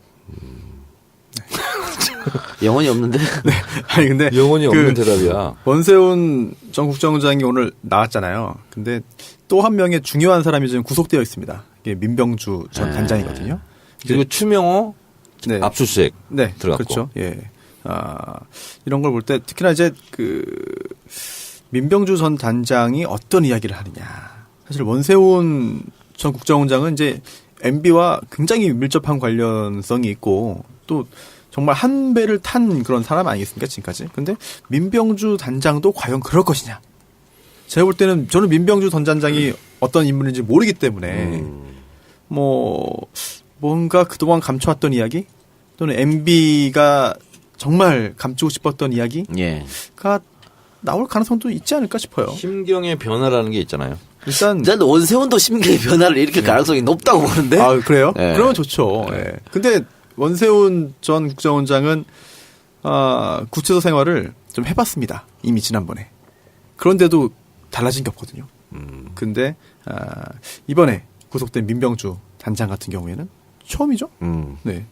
영혼이 없는데. 네. 아니 근데 영혼이 없는 대답이야. 원세훈 전 국정원장이 오늘 나왔잖아요. 근데 또 한 명의 중요한 사람이 지금 구속되어 있습니다. 이게 민병주 전 단장이거든요. 그리고 추명호 네. 압수수색 네, 들어갔고. 그렇죠. 예. 이런 걸 볼 때 특히나 이제 민병주 전 단장이 어떤 이야기를 하느냐. 사실 원세훈 전 국정원장은 이제 MB와 굉장히 밀접한 관련성이 있고 또 정말 한 배를 탄 그런 사람 아니겠습니까, 지금까지. 근데 민병주 단장도 과연 그럴 것이냐. 제가 볼 때는 저는 민병주 전 단장이 어떤 인물인지 모르기 때문에 뭔가 그동안 감춰왔던 이야기 또는 MB가 정말 감추고 싶었던 이야기가 예. 나올 가능성도 있지 않을까 싶어요. 심경의 변화라는 게 있잖아요. 일단 저는 원세훈도 심기의 변화를 일으킬 가능성이 높다고 보는데. 아, 그래요? 예. 그러면 좋죠. 예. 근데 원세훈 전 국정원장은 구치소 생활을 좀 해봤습니다. 이미 지난번에. 그런데도 달라진 게 없거든요. 근데 이번에 구속된 민병주 단장 같은 경우에는 처음이죠. 네.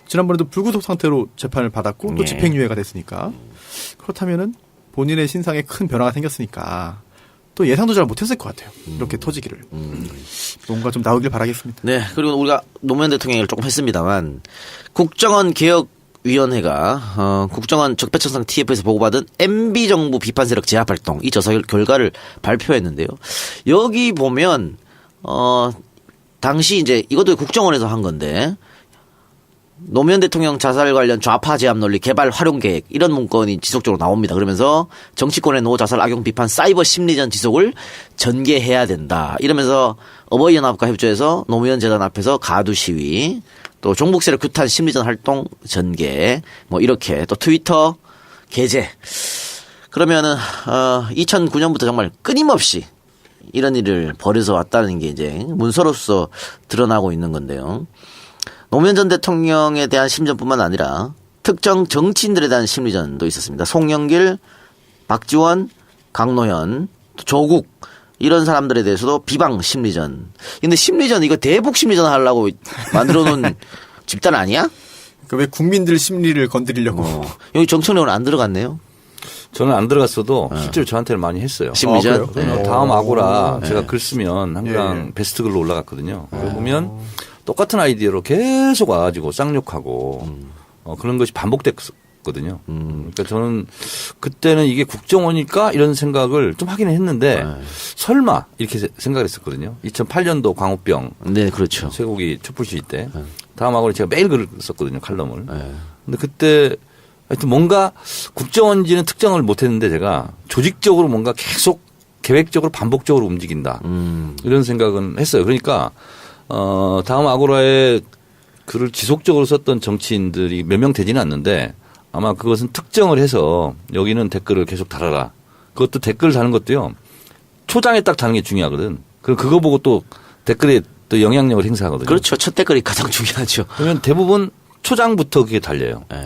지난번에도 불구속 상태로 재판을 받았고 또 예. 집행유예가 됐으니까 그렇다면은 본인의 신상에 큰 변화가 생겼으니까 또 예상도 잘 못했을 것 같아요. 이렇게 터지기를. 뭔가 좀 나오길 바라겠습니다. 네. 그리고 우리가 노무현 대통령 얘기를 조금 했습니다만 국정원 개혁위원회가 국정원 적폐청산 TF에서 보고받은 MB 정부 비판 세력 제압 활동 이 조사 결과를 발표했는데요. 여기 보면 당시 이제 이것도 국정원에서 한 건데 노무현 대통령 자살 관련 좌파 제압 논리 개발 활용 계획 이런 문건이 지속적으로 나옵니다. 그러면서 정치권의 노 자살 악용 비판 사이버 심리전 지속을 전개해야 된다. 이러면서 어버이연합과 협조해서 노무현 재단 앞에서 가두 시위 또 종북 세력 규탄 심리전 활동 전개 뭐 이렇게 또 트위터 게재 그러면은 2009년부터 정말 끊임없이 이런 일을 벌여서 왔다는 게 이제 문서로서 드러나고 있는 건데요. 노무현 전 대통령에 대한 심리전뿐만 아니라 특정 정치인들에 대한 심리전도 있었습니다. 송영길, 박지원, 강노현, 조국 이런 사람들에 대해서도 비방 심리전. 근데 심리전 이거 대북 심리전 하려고 만들어 놓은 집단 아니야? 그러니까 왜 국민들 심리를 건드리려고. 여기 정청래는 안 들어갔네요. 저는 안 들어갔어도 실제로 저한테는 많이 했어요. 심리전. 네. 다음 아고라 제가 글 쓰면 항상 베스트 글로 올라갔거든요. 보면 똑같은 아이디어로 계속 와가지고 쌍욕하고 그런 것이 반복됐거든요. 그러니까 저는 그때는 이게 국정원일까 이런 생각을 좀 하기는 했는데 설마 이렇게 생각을 했었거든요. 2008년도 광우병. 네, 그렇죠. 쇠고기 촛불 시위 때 다음 하고는 제가 매일 글을 썼거든요. 칼럼을. 근데 그때 하여튼 뭔가 국정원인지는 특정을 못했는데 제가 조직적으로 뭔가 계속 계획적으로 반복적으로 움직인다. 이런 생각은 했어요. 그러니까 다음 아고라에 글을 지속적으로 썼던 정치인들이 몇 명 되지는 않는데 아마 그것은 특정을 해서 여기는 댓글을 계속 달아라. 그것도 댓글 다는 것도요. 초장에 딱 다는 게 중요하거든. 그거 보고 또 댓글에 또 영향력을 행사하거든요. 그렇죠. 첫 댓글이 가장 중요하죠. 그러면 대부분 초장부터 그게 달려요. 네.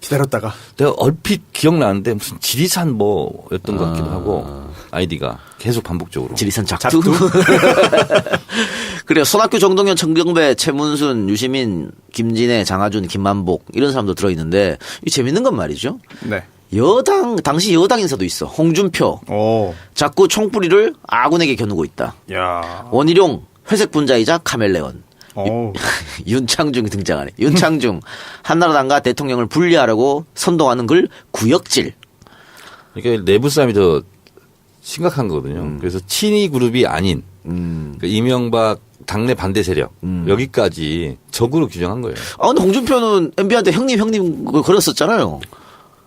기다렸다가. 내가 얼핏 기억나는데 무슨 지리산 뭐였던 것 같기도 하고 아이디가 계속 반복적으로. 지리산 작두. 그래요. 손학규, 정동현, 청경배, 최문순, 유시민, 김진애, 장하준, 김만복 이런 사람도 들어있는데 이 재밌는 건 말이죠. 네. 당시 여당 인사도 있어. 홍준표. 자꾸 총뿌리를 아군에게 겨누고 있다. 야. 원희룡, 회색 분자이자 카멜레온. 윤창중이 등장하네. 윤창중. 한나라당과 대통령을 분리하려고 선동하는 글 구역질. 이게 내부 싸움이 더 심각한 거거든요. 그래서 친이 그룹이 아닌 그러니까 이명박 당내 반대 세력 여기까지 적으로 규정한 거예요. 근데 홍준표는 MB한테 형님 걸었었잖아요.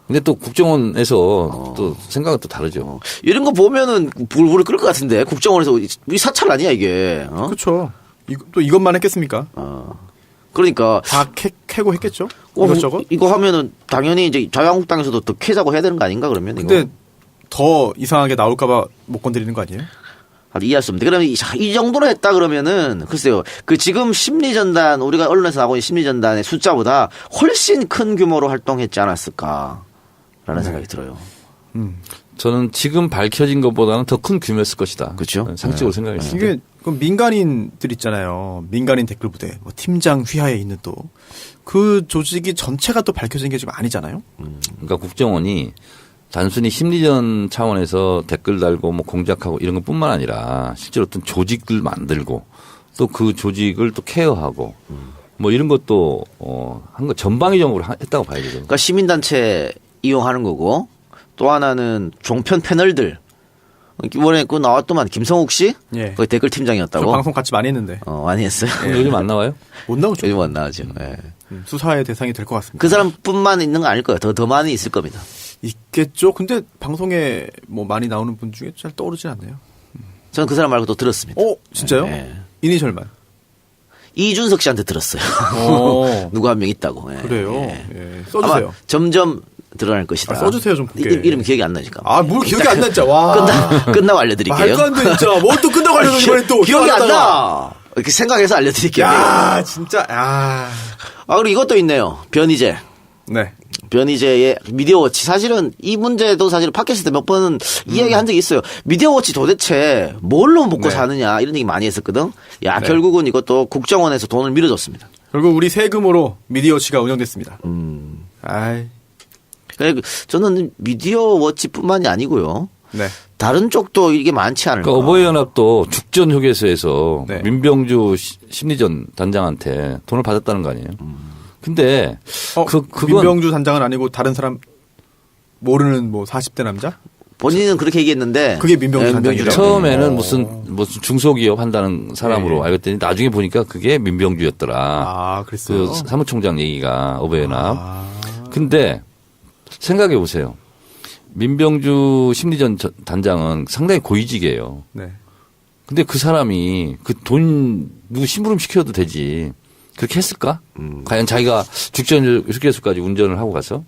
근데 또 국정원에서 또 생각은 또 다르죠. 이런 거 보면은 불을 끌 것 같은데 국정원에서 이 사찰 아니야 이게. 그렇죠. 또 이것만 했겠습니까? 그러니까 다 캐고 했겠죠. 이것저것. 이거 하면은 당연히 이제 자유한국당에서도 더 캐자고 해야 되는 거 아닌가 그러면. 근데 더 이상하게 나올까봐 못 건드리는 거 아니에요? 이해할 수 없는데 그러면 이 정도로 했다 그러면은 글쎄요 그 지금 심리전단 우리가 언론에서 나오는 심리전단의 숫자보다 훨씬 큰 규모로 활동했지 않았을까라는 생각이 들어요. 저는 지금 밝혀진 것보다는 더 큰 규모였을 것이다. 그렇죠. 상식적으로 생각했습니다. 이게 그 민간인들 있잖아요. 민간인 댓글 부대, 뭐 팀장 휘하에 있는 또 그 조직이 전체가 또 밝혀진 게 좀 아니잖아요. 그러니까 국정원이 단순히 심리전 차원에서 댓글 달고 뭐 공작하고 이런 것뿐만 아니라 실제로 어떤 조직을 만들고 또 그 조직을 또 케어하고 뭐 이런 것도 한 거 전방위적으로 했다고 봐야 되죠. 그러니까 시민단체 이용하는 거고 또 하나는 종편 패널들 이번에 그 나왔더만 김성욱 씨 예. 거기 댓글 팀장이었다고. 저 방송 같이 많이 했는데 많이 했어요. 근데 요즘 안 나와요? 못 나오죠. 요즘 안 나오죠. 예. 수사의 대상이 될 것 같습니다. 그 사람뿐만 있는 거 아닐 거예요. 더 많이 있을 겁니다. 있겠죠. 근데 방송에 뭐 많이 나오는 분 중에 잘 떠오르진 않네요. 저는 그 사람 말고 또 들었습니다. 진짜요? 예. 이니셜만. 이준석 씨한테 들었어요. 누구 한 명 있다고. 예. 그래요. 예. 예. 써주세요. 아마 점점 드러날 것이다. 써주세요 좀 볼게. 이름 기억이 안 나니까. 뭘 기억이 안 났죠. 와. 끝나고 알려드릴게요. 말도 안 돼, 진짜. 뭘 또 끝나고 알려줘, 이번에 또. 기억이 안 나. 이렇게 생각해서 알려드릴게요. 야, 진짜, 야. 그리고 이것도 있네요. 변희재. 네. 변희재의 미디어워치. 사실은 이 문제도 사실 팟캐스트 몇 번은 이야기한 적이 있어요. 미디어워치 도대체 뭘로 먹고 네. 사느냐 이런 얘기 많이 했었거든. 야, 네. 결국은 이것도 국정원에서 돈을 밀어줬습니다. 결국 우리 세금으로 미디어워치가 운영됐습니다. 아이. 저는 미디어워치뿐만이 아니고요. 네. 다른 쪽도 이게 많지 않을까. 그러니까 어버이연합도 죽전 휴게소에서 네. 민병주 심리전 단장한테 돈을 받았다는 거 아니에요? 근데 그건 민병주 단장은 아니고 다른 사람 모르는 뭐 40대 남자? 본인은 그렇게 얘기했는데 그게 민병주 단장이라고. 처음에는 무슨 중소기업 한다는 사람으로 네. 알겠더니 나중에 보니까 그게 민병주였더라. 아, 그랬어요. 그 사무총장 얘기가 어버이연합. 근데 생각해 보세요. 민병주 심리전 단장은 상당히 고위직이에요. 네. 근데 그 사람이 그 돈 누구 심부름 시켜도 되지. 그렇게 했을까? 과연 자기가 죽전 휴게소까지 운전을 하고 가서?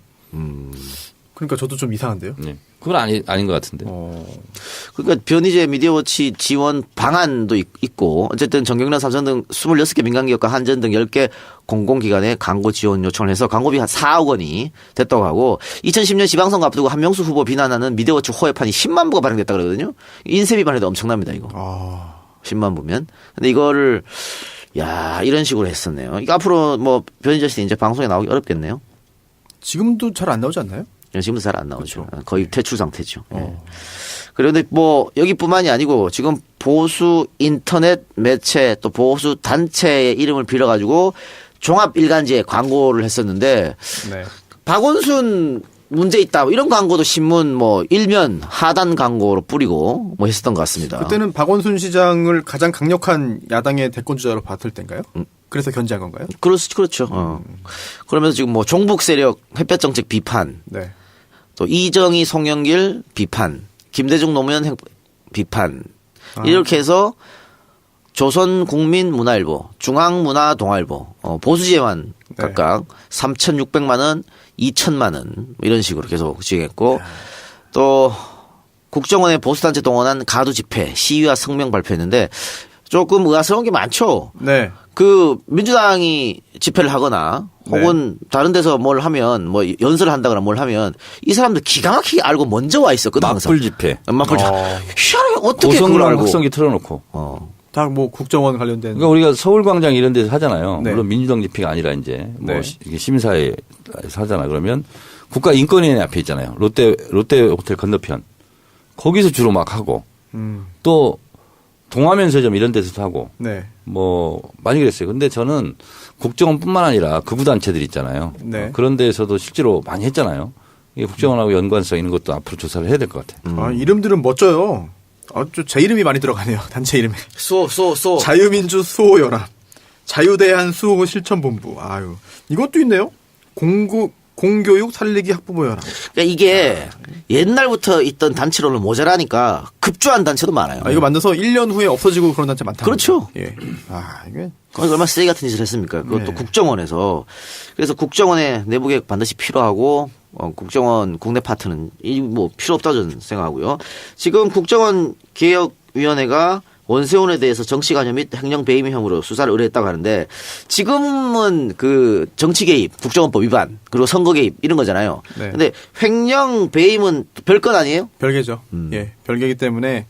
그러니까 저도 좀 이상한데요. 네. 그건 아닌 것 같은데. 그러니까 변희재 미디어워치 지원 방안도 있고 어쨌든 정경련 삼성 등 26개 민간기업과 한전 등 10개 공공기관에 광고 지원 요청을 해서 광고비 한 4억 원이 됐다고 하고 2010년 지방선거 앞두고 한명수 후보 비난하는 미디어워치 호혜판이 10만 부가 발행됐다 그러거든요. 인쇄비만 해도 엄청납니다 이거. 10만 부면. 근데 이거를 이런 식으로 했었네요. 이거 앞으로 뭐 변희재 씨 이제 방송에 나오기 어렵겠네요. 지금도 잘 안 나오지 않나요? 지금도 잘 안 나오죠. 그렇죠. 거의 퇴출 상태죠. 예. 그런데 뭐 여기뿐만이 아니고 지금 보수 인터넷 매체 또 보수 단체의 이름을 빌어가지고 종합 일간지에 광고를 했었는데 네. 박원순 문제 있다 이런 광고도 신문 뭐 일면 하단 광고로 뿌리고 뭐 했었던 것 같습니다. 그때는 박원순 시장을 가장 강력한 야당의 대권 주자로 봤을 때인가요? 그래서 견제한 건가요? 그렇죠. 그러면서 지금 뭐 종북 세력 햇볕 정책 비판, 네. 또 이정희 송영길 비판, 김대중 노무현 비판 이렇게 해서 조선국민문화일보, 중앙문화동아일보, 보수재만 각각 3,600만 원, 2천만 원 이런 식으로 계속 진행했고 또 국정원의 보수단체 동원한 가두 집회, 시위와 성명 발표했는데 조금 의아스러운 게 많죠. 네. 그 민주당이 집회를 하거나 혹은 다른 데서 뭘 하면 뭐 연설을 한다거나 뭘 하면 이 사람들 기가 막히게 알고 먼저 와 있었거든. 맞불 집회. 맞불 집회. 희한하게 어떻게 그걸 알고. 확성기 틀어놓고. 다 뭐 국정원 관련된. 그러니까 우리가 서울광장 이런 데서 하잖아요. 네. 물론 민주당 집회가 아니라 이제 뭐 네. 시민사회에서 하잖아. 그러면 국가인권위원회 앞에 있잖아요. 롯데 호텔 건너편. 거기서 주로 막 하고 또 동화면세점 이런 데서도 하고 네. 뭐 많이 그랬어요. 근데 저는 국정원뿐만 아니라 극우 단체들 있잖아요. 네. 그런 데에서도 실제로 많이 했잖아요. 이게 국정원하고 연관성 있는 것도 앞으로 조사를 해야 될 것 같아요. 이름들은 멋져요. 제 이름이 많이 들어가네요. 단체 이름에. 수. 자유민주 수호연합, 자유대한 수호실천본부. 아유, 이것도 있네요. 공교육 살리기 학부모연합. 그러니까 이게 옛날부터 있던 단체로는 모자라니까 급주한 단체도 많아요. 이거 만나서 1년 후에 없어지고 그런 단체 많다. 그렇죠. 예. 이게. 얼마나 쓰레기 같은 짓을 했습니까? 그것도 네. 국정원에서. 그래서 국정원의 내부 개혁 반드시 필요하고 국정원 국내 파트는 뭐 필요 없다 저는 생각하고요. 지금 국정원 개혁 위원회가 원세훈에 대해서 정치관여 및 횡령 배임 혐의로 수사를 의뢰했다고 하는데 지금은 그 정치 개입, 국정원법 위반 그리고 선거 개입 이런 거잖아요. 네. 근데 횡령 배임은 별건 아니에요? 별개죠. 예, 별개이기 때문에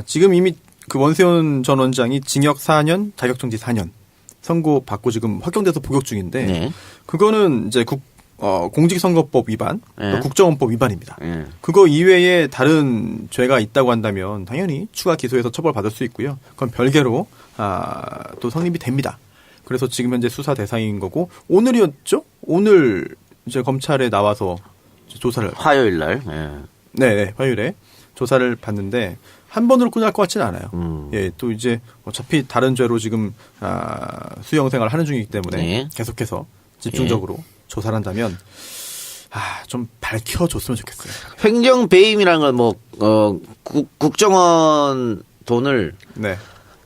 지금 이미 그 원세훈 전 원장이 징역 4년, 자격정지 4년 선고 받고 지금 확정돼서 복역 중인데 네. 그거는 이제 공직선거법 위반, 네. 또 국정원법 위반입니다. 네. 그거 이외에 다른 죄가 있다고 한다면 당연히 추가 기소해서 처벌받을 수 있고요. 그건 별개로 또 성립이 됩니다. 그래서 지금 현재 수사 대상인 거고 오늘이었죠? 오늘 이제 검찰에 나와서 조사를 화요일 날. 예. 네, 화요일에 조사를 받는데 한 번으로 끝날 것 같지는 않아요. 예, 또 이제 어차피 다른 죄로 지금 수용 생활을 하는 중이기 때문에 네. 계속해서 집중적으로 조사를 한다면 좀 밝혀줬으면 좋겠어요. 횡령 배임이라는 건 뭐 국정원 돈을 네.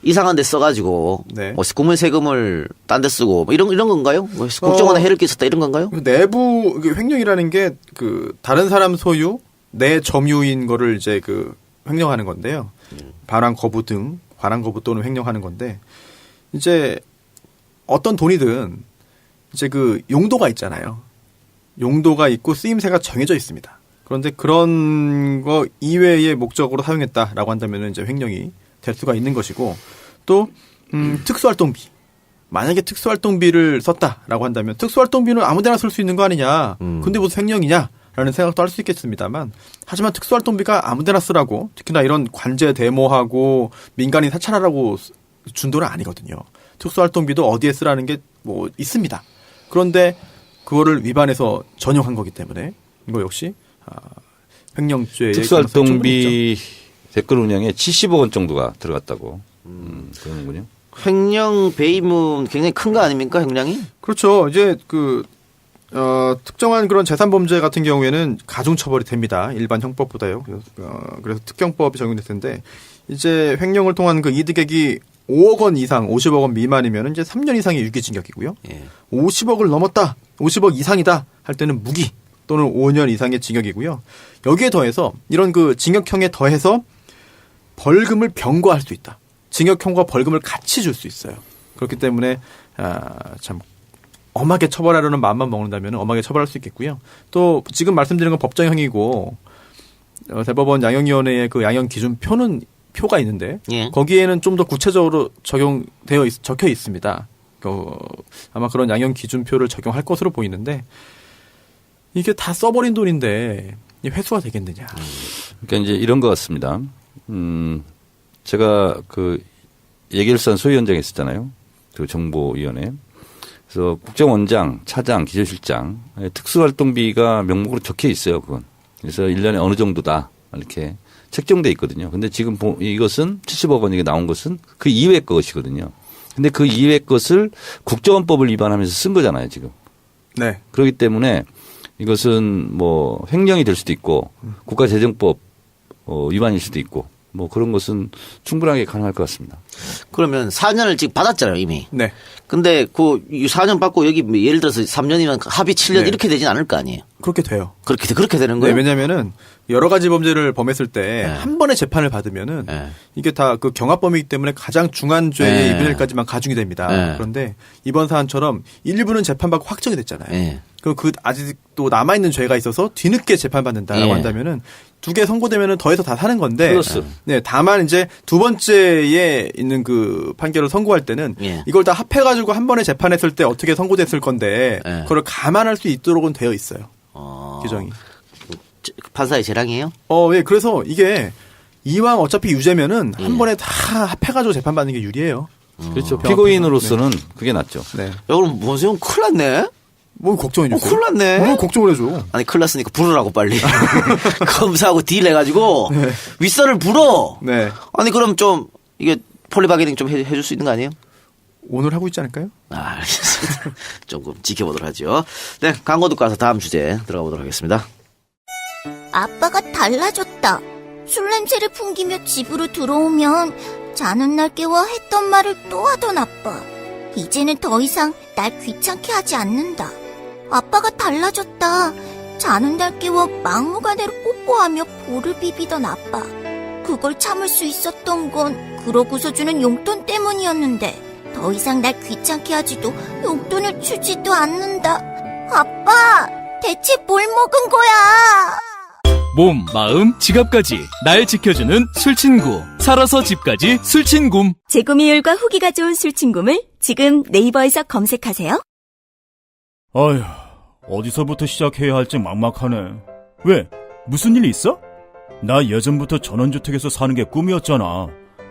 이상한 데 써가지고 네. 뭐 국민 세금을 딴 데 쓰고 뭐 이런 건가요? 뭐 국정원에 해를 끼쳤다 이런 건가요? 내부 횡령이라는 게 그 다른 사람 소유 내 점유인 거를 이제 그 횡령하는 건데요. 반환 거부 등 반환 거부 또는 횡령하는 건데 이제 어떤 돈이든 이제 그 용도가 있잖아요. 용도가 있고 쓰임새가 정해져 있습니다. 그런데 그런 거 이외의 목적으로 사용했다라고 한다면 이제 횡령이 될 수가 있는 것이고 또 특수활동비. 만약에 특수활동비를 썼다라고 한다면 특수활동비는 아무데나 쓸 수 있는 거 아니냐. 근데 무슨 횡령이냐라는 생각도 할 수 있겠습니다만 하지만 특수활동비가 아무데나 쓰라고 특히나 이런 관제 데모하고 민간인 사찰하라고 준 돈은 아니거든요. 특수활동비도 어디에 쓰라는 게 뭐 있습니다. 그런데 그거를 위반해서 전용한 거기 때문에 이거 역시 횡령죄의 특수활동비 댓글 운영에 70억 원 정도가 들어갔다고 그러는군요. 횡령 배임은 굉장히 큰 거 아닙니까, 횡령이? 그렇죠. 이제 특정한 그런 재산 범죄 같은 경우에는 가중 처벌이 됩니다. 일반 형법보다요. 그래서 특경법이 적용될 텐데 이제 횡령을 통한 그 이득액이 5억 원 이상, 50억 원 미만이면 이제 3년 이상의 유기징역이고요. 예. 50억을 넘었다, 50억 이상이다 할 때는 무기 또는 5년 이상의 징역이고요. 여기에 더해서 이런 그 징역형에 더해서 벌금을 병과할 수 있다. 징역형과 벌금을 같이 줄 수 있어요. 그렇기 때문에 참 엄하게 처벌하려는 마음만 먹는다면 엄하게 처벌할 수 있겠고요. 또 지금 말씀드린 건 법정형이고 대법원 양형위원회의 그 양형 기준표는 표가 있는데 예. 거기에는 좀 더 구체적으로 적혀 있습니다. 아마 그런 양형 기준표를 적용할 것으로 보이는데 이게 다 써버린 돈인데 회수가 되겠느냐. 그러니까 이제 이런 것 같습니다. 제가 그 예결산 소위원장에 있었잖아요. 그 정보위원회. 그래서 국정원장, 차장, 기조실장 특수활동비가 명목으로 적혀 있어요. 그건. 그래서 1년에 어느 정도다 이렇게 책정돼 있거든요. 근데 지금 이것은 70억 원이 나온 것은 그 이외 것이거든요. 근데 그 이외 것을 국정원법을 위반하면서 쓴 거잖아요, 지금. 네. 그렇기 때문에 이것은 뭐 횡령이 될 수도 있고 국가재정법 위반일 수도 있고 뭐 그런 것은 충분하게 가능할 것 같습니다. 그러면 4년을 지금 받았잖아요, 이미. 네. 근데 그 4년 받고 여기 예를 들어서 3년이면 합의 7년 네. 이렇게 되진 않을 거 아니에요. 그렇게 돼요. 그렇게 되는 네, 거예요? 왜냐면은 여러 가지 범죄를 범했을 때 한 번에 재판을 받으면은 이게 다 그 경합범이기 때문에 가장 중한 죄의 2분의 1까지만 가중이 됩니다. 그런데 이번 사안처럼 일부는 재판받고 확정이 됐잖아요. 그리고 그 아직도 남아있는 죄가 있어서 뒤늦게 재판받는다라고 한다면은 두 개 선고되면은 더해서 다 사는 건데. 플러스. 네, 다만 이제 두 번째에 있는 그 판결을 선고할 때는 이걸 다 합해가지고 한 번에 재판했을 때 어떻게 선고됐을 건데 그걸 감안할 수 있도록은 되어 있어요. 규정이. 판사의 재량이에요? 예, 그래서 이게 이왕 어차피 유죄면은 한 번에 다 합해가지고 재판받는 게 유리해요. 그렇죠. 피고인으로서는 그게 낫죠. 네. 야, 그럼 원세훈 큰일 났네? 뭘 걱정해 주세요? 큰일 났네? 뭘 걱정을 해줘? 아니, 큰일 났으니까 부르라고 빨리. 검사하고 딜 해가지고 윗선을 불어. 네. 아니, 그럼 좀 이게 폴리바게닝 좀 해줄 수 있는 거 아니에요? 오늘 하고 있지 않을까요? 알겠습니다. 조금 지켜보도록 하죠. 네, 광고 듣고 와서 다음 주제 들어가 보도록 하겠습니다. 아빠가 달라졌다. 술 냄새를 풍기며 집으로 들어오면 자는 날 깨워 했던 말을 또 하던 아빠. 이제는 더 이상 날 귀찮게 하지 않는다. 아빠가 달라졌다. 자는 날 깨워 막무가내로 뽀뽀하며 볼을 비비던 아빠. 그걸 참을 수 있었던 건 그러고서 주는 용돈 때문이었는데 더 이상 날 귀찮게 하지도 용돈을 주지도 않는다. 아빠, 대체 뭘 먹은 거야? 몸, 마음, 지갑까지 날 지켜주는 술친구. 살아서 집까지 술친굼. 재구매율과 후기가 좋은 술친굼을 지금 네이버에서 검색하세요. 아휴, 어디서부터 시작해야 할지 막막하네. 왜? 무슨 일 있어? 나 예전부터 전원주택에서 사는 게 꿈이었잖아.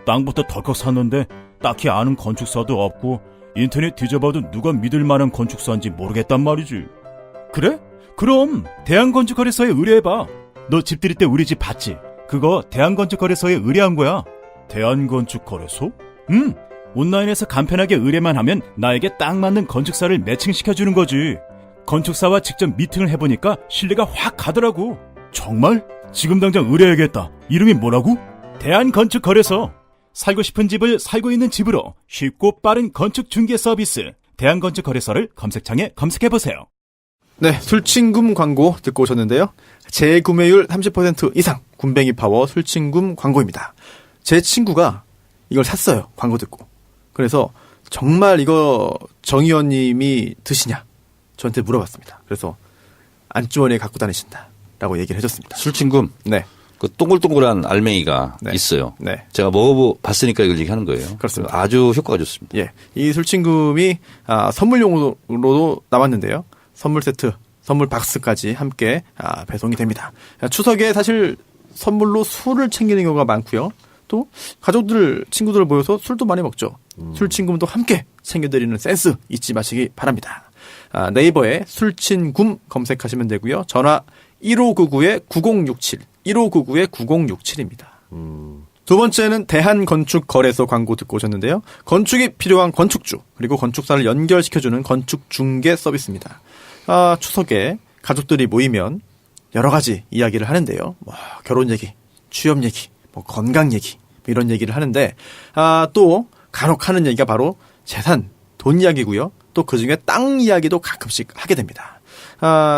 땅부터 덜컥 샀는데 딱히 아는 건축사도 없고 인터넷 뒤져봐도 누가 믿을 만한 건축사인지 모르겠단 말이지. 그래? 그럼 대한건축거래소에 의뢰해봐. 너 집 들일 때 우리 집 봤지? 그거 대한건축거래소에 의뢰한 거야. 대한건축거래소? 온라인에서 간편하게 의뢰만 하면 나에게 딱 맞는 건축사를 매칭시켜주는 거지. 건축사와 직접 미팅을 해보니까 신뢰가 확 가더라고. 정말? 지금 당장 의뢰해야겠다. 이름이 뭐라고? 대한건축거래소. 살고 싶은 집을 살고 있는 집으로 쉽고 빠른 건축 중개 서비스. 대한건축거래소를 검색창에 검색해보세요. 네, 술친굼 광고 듣고 오셨는데요. 재구매율 30% 이상 굼벵이 파워 술친굼 광고입니다. 제 친구가 이걸 샀어요. 광고 듣고. 그래서 정말 이거 정 의원님이 드시냐? 저한테 물어봤습니다. 그래서 안주머니에 갖고 다니신다라고 얘기를 해줬습니다. 술친굼. 네. 그 동글동글한 알맹이가 네. 있어요. 네. 제가 먹어봤으니까 이걸 얘기하는 거예요. 그렇습니다. 아주 효과가 좋습니다. 예, 이 술친굼이 선물용으로도 나왔는데요. 선물 세트, 선물 박스까지 함께 배송이 됩니다. 추석에 사실 선물로 술을 챙기는 경우가 많고요. 또 가족들, 친구들 모여서 술도 많이 먹죠. 술친굼도 함께 챙겨드리는 센스 잊지 마시기 바랍니다. 네이버에 술친굼 검색하시면 되고요. 전화 1599-9067, 1599-9067입니다. 두 번째는 대한건축거래소 광고 듣고 오셨는데요. 건축이 필요한 건축주, 그리고 건축사를 연결시켜주는 건축중개 서비스입니다. 추석에 가족들이 모이면 여러 가지 이야기를 하는데요. 결혼 얘기, 취업 얘기, 건강 얘기, 이런 얘기를 하는데, 또 간혹 하는 얘기가 바로 재산, 돈 이야기고요. 또 그중에 땅 이야기도 가끔씩 하게 됩니다.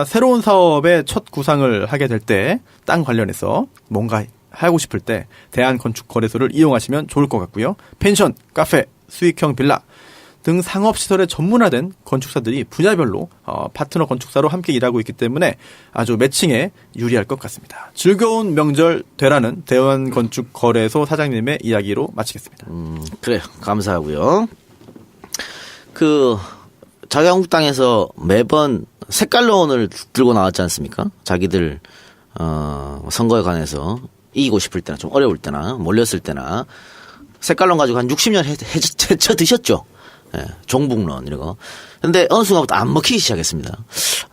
새로운 사업의 첫 구상을 하게 될 때 땅 관련해서 뭔가 하고 싶을 때 대한건축거래소를 이용하시면 좋을 것 같고요. 펜션, 카페, 수익형 빌라 등 상업시설에 전문화된 건축사들이 분야별로 파트너 건축사로 함께 일하고 있기 때문에 아주 매칭에 유리할 것 같습니다. 즐거운 명절 되라는 대한건축거래소 사장님의 이야기로 마치겠습니다. 그래요. 감사하고요. 자유한국당에서 매번 색깔론을 들고 나왔지 않습니까? 자기들 선거에 관해서 이기고 싶을 때나 좀 어려울 때나 몰렸을 때나 색깔론 가지고 한 60년 헤쳐 드셨죠. 예, 종북론 이런 거. 근데 어느 순간부터 안 먹히기 시작했습니다.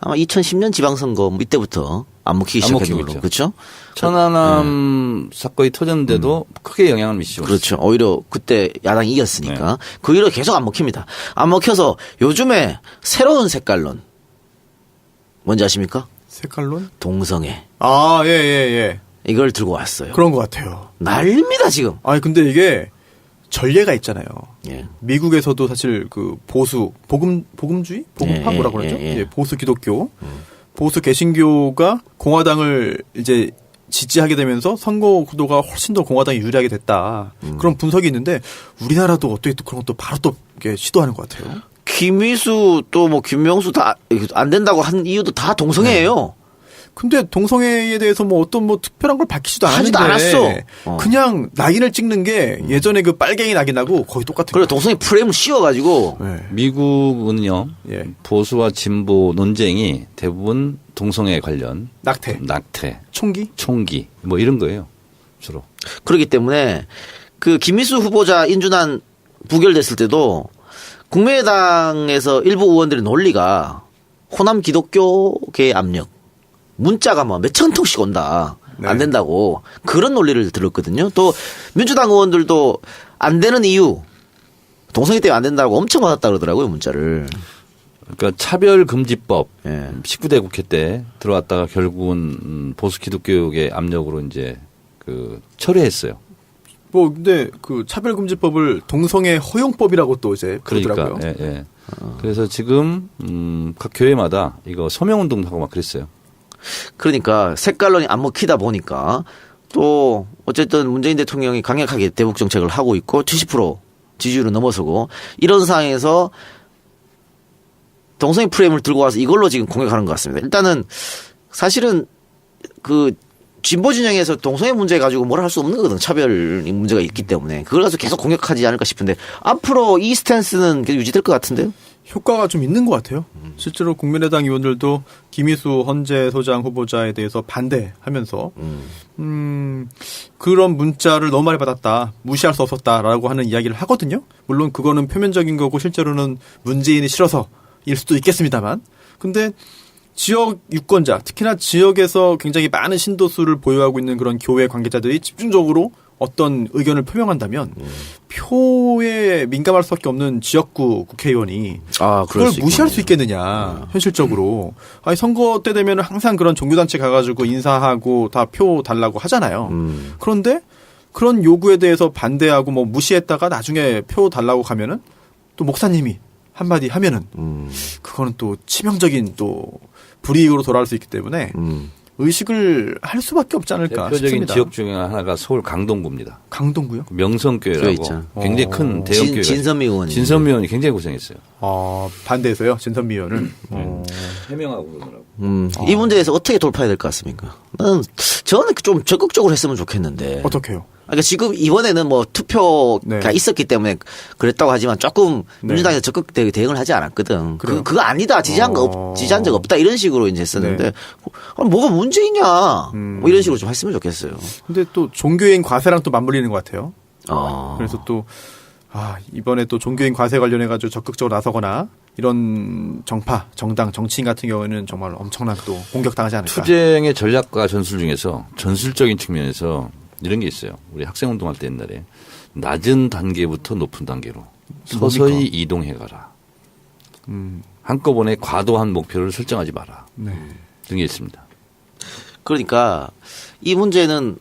아마 2010년 지방선거 이때부터 안 먹히기 시작했던 걸로. 그렇죠? 천안함 사건이 터졌는데도 크게 영향을 미치죠. 그렇죠. 오히려 그때 야당이 이겼으니까. 네. 그 이후로 계속 안 먹힙니다. 안 먹혀서 요즘에 새로운 색깔론. 뭔지 아십니까? 색깔론? 동성애. 예. 이걸 들고 왔어요. 그런 것 같아요. 난립니다, 지금. 근데 이게 전례가 있잖아요. 예. 미국에서도 사실 그 보수 복음주의? 복음파 예, 뭐라고 그러죠? 예. 예, 보수 기독교, 보수 개신교가 공화당을 이제 지지하게 되면서 선거 구도가 훨씬 더 공화당이 유리하게 됐다. 그런 분석이 있는데 우리나라도 어떻게 또 그런 것도 바로 또 이렇게 시도하는 것 같아요. 김희수 또 김명수 다 안 된다고 한 이유도 다 동성애예요. 근데 동성애에 대해서 어떤 특별한 걸 밝히지도 하지도 않았는데 않았어. 그냥 낙인을 찍는 게 예전에 그 빨갱이 낙인하고 거의 똑같은 그래 거예요. 동성애 프레임을 씌워가지고 네. 미국은요. 예. 보수와 진보 논쟁이 대부분 동성애 관련 낙태, 총기 이런 거예요. 주로. 그렇기 때문에 그 김희수 후보자 인준안 부결됐을 때도 국민의당에서 일부 의원들의 논리가 호남 기독교계의 압력, 문자가 몇천 통씩 온다. 네. 안 된다고. 그런 논리를 들었거든요. 또 민주당 의원들도 안 되는 이유, 동성애 때문에 안 된다고 엄청 받았다 그러더라고요, 문자를. 그러니까 차별금지법 예. 19대 국회 때 들어왔다가 결국은 보수 기독교의 압력으로 이제 철회했어요. 근데 그 차별금지법을 동성애 허용법이라고 또 이제 부르더라고요. 그러니까, 예. 그래서 지금 각 교회마다 이거 서명운동도 하고 막 그랬어요. 그러니까 색깔론이 안 먹히다 보니까 또 어쨌든 문재인 대통령이 강력하게 대북 정책을 하고 있고 70% 지지율을 넘어서고 이런 상황에서 동성애 프레임을 들고 와서 이걸로 지금 공격하는 것 같습니다. 일단은 사실은 그 진보 진영에서 동성애 문제 가지고 뭐라 할 수 없는 거거든. 차별 문제가 있기 때문에 그걸 가지고 계속 공격하지 않을까 싶은데 앞으로 이 스탠스는 계속 유지될 것 같은데요? 효과가 좀 있는 것 같아요. 실제로 국민의당 의원들도 김희수 헌재 소장 후보자에 대해서 반대하면서 그런 문자를 너무 많이 받았다. 무시할 수 없었다라고 하는 이야기를 하거든요. 물론 그거는 표면적인 거고 실제로는 문재인이 싫어서일 수도 있겠습니다만. 근데 지역 유권자, 특히나 지역에서 굉장히 많은 신도수를 보유하고 있는 그런 교회 관계자들이 집중적으로 어떤 의견을 표명한다면 표에 민감할 수밖에 없는 지역구 국회의원이 그걸 무시할 수 있겠느냐 현실적으로. 아니 선거 때 되면 항상 그런 종교단체 가가지고 인사하고 다 표 달라고 하잖아요. 그런데 그런 요구에 대해서 반대하고 뭐 무시했다가 나중에 표 달라고 가면은 또 목사님이 한마디 하면은 그거는 또 치명적인 또 불이익으로 돌아갈 수 있기 때문에 의식을 할 수밖에 없지 않을까 대표적인 싶습니다. 지역 중에 하나가 서울 강동구입니다. 강동구요? 명성교회라고 굉장히 큰 대형 교회가 진선미 의원이. 진선미 의원이 굉장히 고생했어요. 반대해서요? 진선미 의원을? 해명하고 그러더라고요. 이 문제에서 어떻게 돌파해야 될 것 같습니까? 저는 좀 적극적으로 했으면 좋겠는데. 어떻게요? 그러니까 지금 이번에는 뭐 투표가 네. 있었기 때문에 그랬다고 하지만 조금 민주당에서 적극 대응을 하지 않았거든. 그래요? 그거 아니다. 지지한 적 없다. 이런 식으로 이제 했었는데. 네. 뭐가 문제이냐. 뭐 이런 식으로 좀 했으면 좋겠어요. 근데 또 종교인 과세랑 또 맞물리는 것 같아요. 어. 그래서 또, 이번에 또 종교인 과세 관련해가지고 적극적으로 나서거나 이런 정파, 정당, 정치인 같은 경우에는 정말 엄청난 또 공격당하지 않을까. 투쟁의 전략과 전술 중에서 전술적인 측면에서 이런 게 있어요. 우리 학생운동할 때 옛날에 낮은 단계부터 높은 단계로 서서히 이동해가라. 한꺼번에 과도한 목표를 설정하지 마라. 네. 등게 있습니다. 그러니까 이 문제는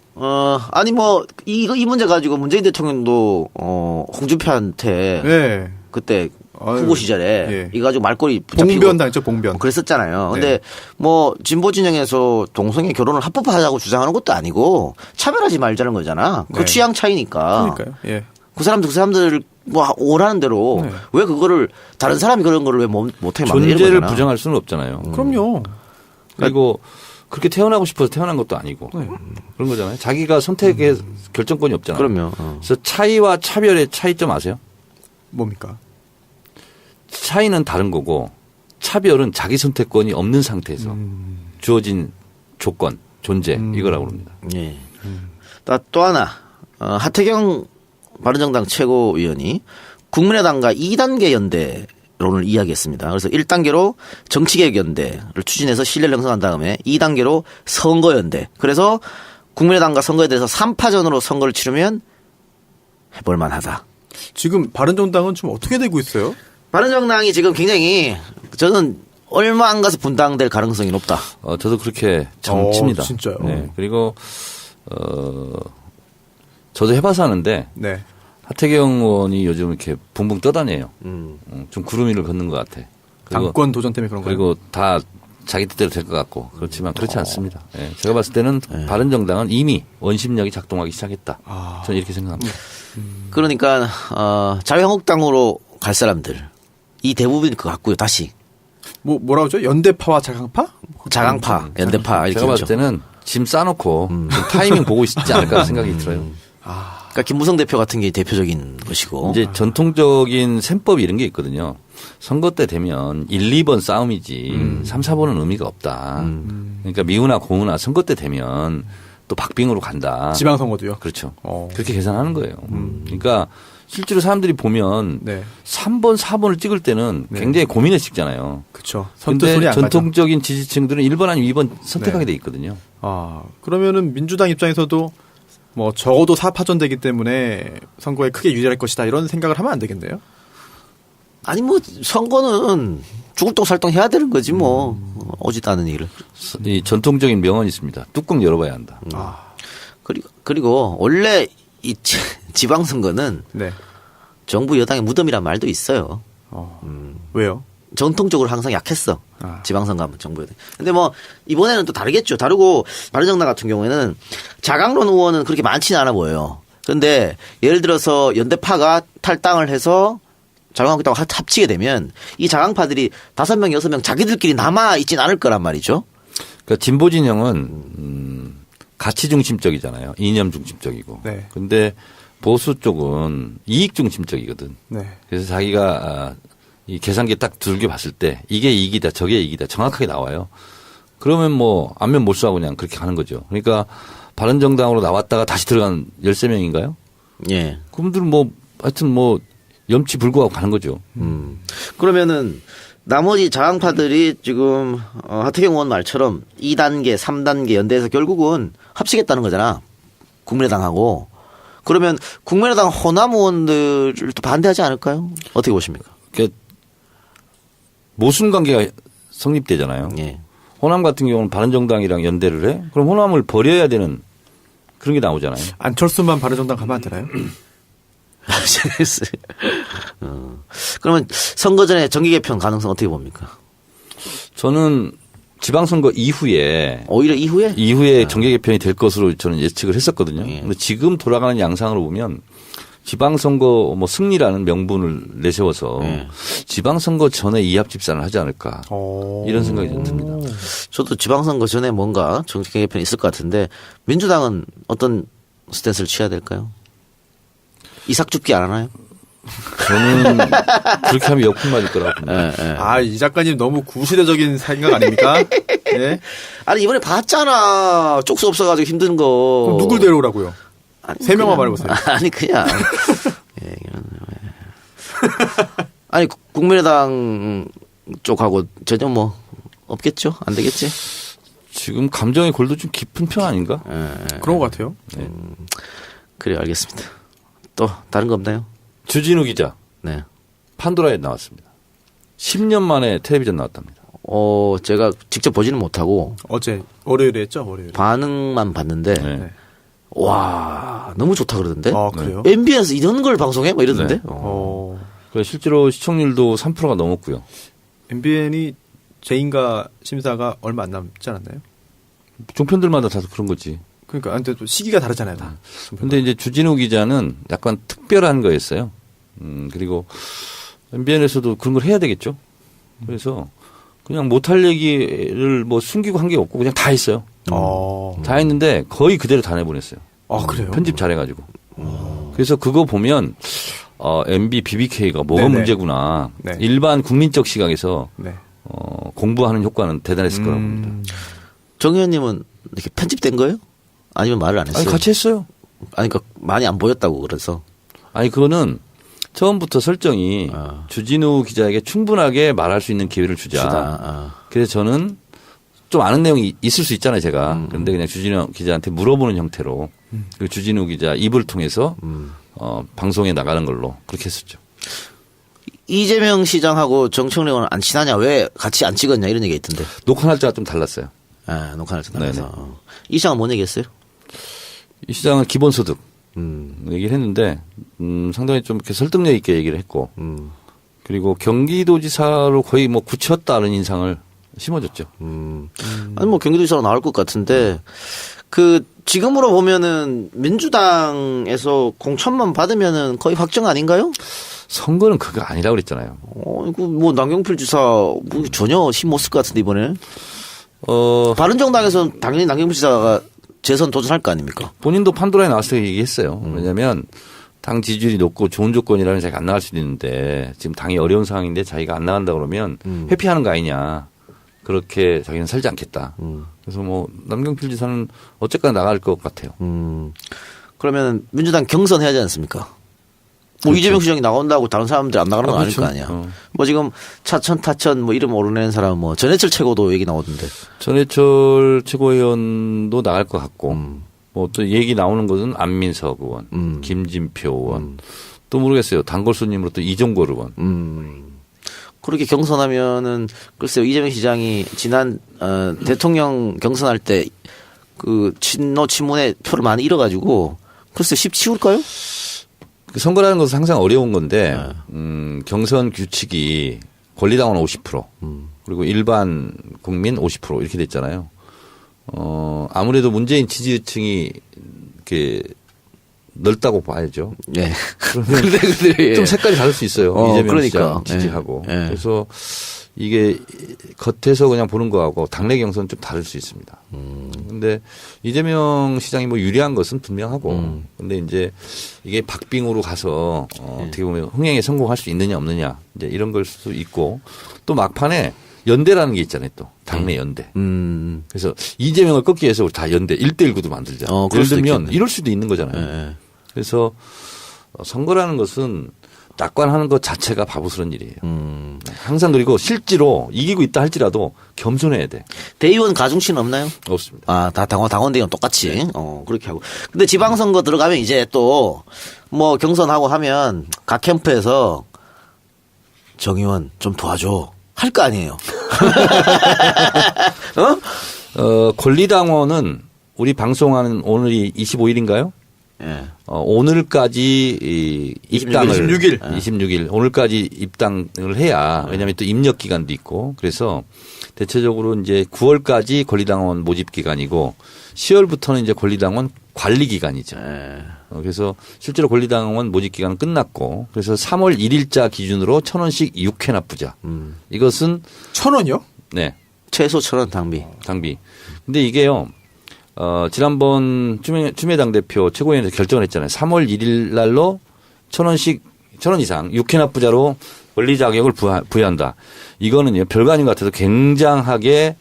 아니 뭐 이 문제 가지고 문재인 대통령도 홍준표한테 네. 그때 후보 시절에 예. 이거 가지고 말꼬리 봉변 당했죠, 봉변. 그랬었잖아요. 근데 네. 뭐 진보 진영에서 동성애 결혼을 합법화하자고 주장하는 것도 아니고 차별하지 말자는 거잖아. 그 네. 취향 차이니까. 그러니까요. 예. 그 사람들 뭐 원하는 대로 네. 왜 그거를 다른 사람이 그런 거를 왜 못하게 만드는 존재를 거잖아. 부정할 수는 없잖아요. 그럼요. 그리고 그렇게 태어나고 싶어서 태어난 것도 아니고 그런 거잖아요. 자기가 선택의 결정권이 없잖아요. 그럼요. 그래서 차이와 차별의 차이점 아세요? 뭡니까? 차이는 다른 거고 차별은 자기 선택권이 없는 상태에서 주어진 조건, 존재 이거라고 합니다. 예. 또 하나 하태경 바른정당 최고위원이 국민의당과 2단계 연대론을 이야기했습니다. 그래서 1단계로 정치개혁 연대를 추진해서 신뢰를 형성한 다음에 2단계로 선거연대. 그래서 국민의당과 선거에 대해서 3파전으로 선거를 치르면 해볼 만하다. 지금 바른정당은 좀 어떻게 되고 있어요? 바른정당이 지금 굉장히 저는 얼마 안 가서 분당될 가능성이 높다. 저도 그렇게 정칩니다. 진짜요? 네. 그리고 저도 해봐서 하는데 네. 하태경 의원이 요즘 이렇게 붕붕 떠다녀요. 좀 구름 위를 걷는 것 같아. 그리고, 당권 도전 때문에 그런가요? 그리고 다 자기 뜻대로 될 것 같고 그렇지만 그렇지 않습니다. 네. 제가 봤을 때는 바른정당은 이미 원심력이 작동하기 시작했다. 저는 이렇게 생각합니다. 그러니까 자유한국당으로 갈 사람들 이 대부분이 그거 같고요. 다시 뭐라고 하죠? 연대파와 자강파? 자강파, 연대파 이렇게 제가 봤을 있죠. 때는 짐 싸놓고 좀 타이밍 보고 있지 않을까 생각이 들어요. 그러니까 김무성 대표 같은 게 대표적인 것이고 이제 전통적인 셈법 이런 게 있거든요. 선거 때 되면 1, 2번 싸움이지 3, 4번은 의미가 없다. 그러니까 미우나 고우나 선거 때 되면 또 박빙으로 간다. 지방선거도요? 그렇죠. 그렇게 계산하는 거예요. 그러니까 실제로 사람들이 보면 네. 3번, 4번을 찍을 때는 네. 굉장히 고민해서 찍잖아요. 그렇죠. 선뜻 근데 손이 안 가죠. 전통적인 지지층들은 1번 아니면 2번 선택하게 네. 돼 있거든요. 그러면은 민주당 입장에서도 뭐 적어도 4파전 되기 때문에 선거에 크게 유리할 것이다 이런 생각을 하면 안 되겠네요. 아니 뭐 선거는 죽을 똥 살똥 해야 되는 거지 뭐 오지도 않은 일을. 이 전통적인 명언이 있습니다. 뚜껑 열어봐야 한다. 그리고 원래 이 지방선거는 네. 정부 여당의 무덤이란 말도 있어요. 왜요? 전통적으로 항상 약했어. 아. 지방선거 정부에. 근데 뭐 이번에는 또 다르겠죠. 다르고 바른정당 같은 경우에는 자강론 의원은 그렇게 많지는 않아 보여요. 근데 예를 들어서 연대파가 탈당을 해서 자유한국당과 합치게 되면 이 자강파들이 5명, 6명 자기들끼리 남아 있진 않을 거란 말이죠. 그러니까 진보 진영은 가치 중심적이잖아요. 이념 중심적이고. 네. 근데 보수 쪽은 이익 중심적이거든. 네. 그래서 자기가 이 계산기 딱 두들겨 봤을 때 이게 이익이다 저게 이익이다 정확하게 나와요. 그러면 뭐 안면 몰수하고 그냥 그렇게 가는 거죠. 그러니까 바른정당으로 나왔다가 다시 들어간 13명인가요? 예. 그분들은 뭐 하여튼 뭐 염치 불구하고 가는 거죠. 그러면은 나머지 자강파들이 지금 하태경 의원 말처럼 2단계, 3단계 연대에서 결국은 합치겠다는 거잖아. 국민의당하고. 그러면 국민의당 호남 의원들도 반대하지 않을까요? 어떻게 보십니까? 그러니까 모순 관계가 성립되잖아요. 예. 호남 같은 경우는 바른정당이랑 연대를 해? 그럼 호남을 버려야 되는 그런 게 나오잖아요. 안철수만 바른정당 가면 안 되나요? 그러면 선거 전에 정기 개편 가능성 어떻게 봅니까? 저는 지방선거 이후에 오히려 이후에? 정계 개편이 될 것으로 저는 예측을 했었거든요. 예. 근데 지금 돌아가는 양상으로 보면 지방선거 뭐 승리라는 명분을 내세워서 예. 지방선거 전에 이합 집산을 하지 않을까 이런 생각이 좀 듭니다. 저도 지방선거 전에 뭔가 정기 개편이 있을 것 같은데 민주당은 어떤 스탠스를 취해야 될까요? 이삭 죽기 안 하나요? 저는 그렇게 하면 역풍 맞을 거라고 봅니다. 아, 이 작가님 너무 구시대적인 생각 아닙니까? 네. 아니 이번에 봤잖아. 쪽수 없어가지고 힘든 거. 그럼 누굴 데려오라고요? 아니, 3명만 그냥- 말해보세요. 아니 그냥. 예, 아니 국민의당 쪽하고 전혀 뭐 없겠죠? 안 되겠지? 지금 감정의 골도 좀 깊은 편 아닌가? 그런 것 같아요. 그래 알겠습니다. 또 다른 거 없나요? 주진우 기자 네. 판도라에 나왔습니다. 10년 만에 텔레비전 나왔답니다. 제가 직접 보지는 못하고 어제 월요일에 했죠, 월요일. 반응만 봤는데 네. 와 너무 좋다 그러던데. 아, 그래요? MBN에서 이런 걸 방송해? 뭐 이러던데. 네. 어. 실제로 시청률도 3%가 넘었고요. MBN이 재인가 심사가 얼마 안 남지 않았나요? 종편들마다 다 그런 거지. 그러니까, 근데 또 시기가 다르잖아요, 다. 근데 이제 주진우 기자는 약간 특별한 거였어요. 그리고 MBN에서도 그런 걸 해야 되겠죠. 그래서 그냥 못할 얘기를 뭐 숨기고 한 게 없고 그냥 다 했어요. 다 했는데 거의 그대로 다 내보냈어요. 아, 그래요? 편집 잘해가지고. 그래서 그거 보면 MB, BBK가 뭐가 네네. 문제구나. 네. 일반 국민적 시각에서 네. 공부하는 효과는 대단했을 거라고 봅니다. 정 의원님은 이렇게 편집된 거예요? 아니면 말을 안 했어요? 아니 같이 했어요. 아니 그러니까 많이 안 보였다고 그래서. 아니 그거는 처음부터 설정이 주진우 기자에게 충분하게 말할 수 있는 기회를 주자. 그래서 저는 좀 아는 내용이 있을 수 있잖아요, 제가. 그런데 그냥 주진우 기자한테 물어보는 형태로 그 주진우 기자 입을 통해서 방송에 나가는 걸로 그렇게 했었죠. 이재명 시장하고 정청래 의원은 안 친하냐? 왜 같이 안 찍었냐? 이런 얘기가 있던데. 녹화 날짜가 좀 달랐어요. 아, 녹화를 전화해서. 네네. 이 시장은 뭔 얘기했어요? 이 시장은 기본소득 얘기를 했는데 상당히 좀 이렇게 설득력 있게 얘기를 했고 그리고 경기도지사로 거의 뭐 굳혔다는 인상을 심어줬죠. 아니 뭐 경기도지사로 나올 것 같은데 그 지금으로 보면은 민주당에서 공천만 받으면은 거의 확정 아닌가요? 선거는 그거 아니라고 그랬잖아요. 이거 뭐 남경필 지사 뭐 전혀 힘 못 쓸 것 같은데 이번에. 바른정당에서는 당연히 남경필 지사가 재선 도전할 거 아닙니까? 본인도 판도라에 나왔을 때 얘기했어요. 왜냐하면 당 지지율이 높고 좋은 조건이라면 자기가 안 나갈 수도 있는데 지금 당이 어려운 상황인데 자기가 안 나간다 그러면 회피하는 거 아니냐. 그렇게 자기는 살지 않겠다. 그래서 뭐 남경필 지사는 어쨌거나 나갈 것 같아요. 그러면 민주당 경선 해야지 않습니까? 뭐 그렇죠. 이재명 시장이 나온다고 다른 사람들이 안 나가는 건 아닐 그렇죠. 거 아니야. 뭐 지금 차천 타천 뭐 이름 오르내는 사람 뭐 전해철 최고도 얘기 나오던데. 전해철 최고위원도 나갈 것 같고 뭐 또 얘기 나오는 것은 안민석 의원, 김진표 의원 또 모르겠어요. 단골손님으로 또 이종걸 의원. 그렇게 경선하면은 글쎄요 이재명 시장이 지난 대통령 경선할 때 그 친노 친문에 표를 많이 잃어가지고 글쎄 십 치울까요? 그 선거라는 것은 항상 어려운 건데 경선 규칙이 권리당원 50%, 그리고 일반 국민 50% 이렇게 됐잖아요. 아무래도 문재인 지지층이 이렇게 넓다고 봐야죠. 예. 그러면 예. 좀 색깔이 다를 수 있어요. 이재명 그러니까. 시장 지지하고. 예. 예. 그래서 이게 겉에서 그냥 보는 거하고 당내 경선은 좀 다를 수 있습니다. 근데 이재명 시장이 뭐 유리한 것은 분명하고. 근데 이제 이게 박빙으로 가서 어떻게 보면 흥행에 성공할 수 있느냐 없느냐 이제 이런 걸 수도 있고 또 막판에 연대라는 게 있잖아요. 또 당내 연대. 그래서 이재명을 꺾기 위해서 우리 다 연대 1대1 구도 만들자. 예를 들면 이럴 수도 있는 거잖아요. 예. 그래서 선거라는 것은 낙관하는 것 자체가 바보스러운 일이에요. 항상 그리고 실제로 이기고 있다 할지라도 겸손해야 돼. 대의원 가중치는 없나요? 없습니다. 아, 다 당원 대의원 똑같이. 그렇게 하고. 근데 지방선거 들어가면 이제 또 뭐 경선하고 하면 각 캠프에서 정 의원 좀 도와줘. 할 거 아니에요. 권리당원은 우리 방송하는 오늘이 25일인가요? 예. 오늘까지 입당을 26일. 오늘까지 입당을 해야 왜냐하면 또 입력 기간도 있고 그래서 대체적으로 이제 9월까지 권리당원 모집 기간이고 10월부터는 이제 권리당원 관리 기간이죠. 그래서 실제로 권리당원 모집 기간은 끝났고 그래서 3월 1일자 기준으로 1,000원씩 6회 납부자. 이것은 1,000원이요? 네. 최소 1,000원 당비. 근데 이게요. 지난번 추미애 당대표 최고위원회에서 결정을 했잖아요. 3월 1일 날로 1,000원 이상 6회 납부자로 권리 자격을 부여한다. 이거는요. 별거 아닌 것 같아서 굉장하게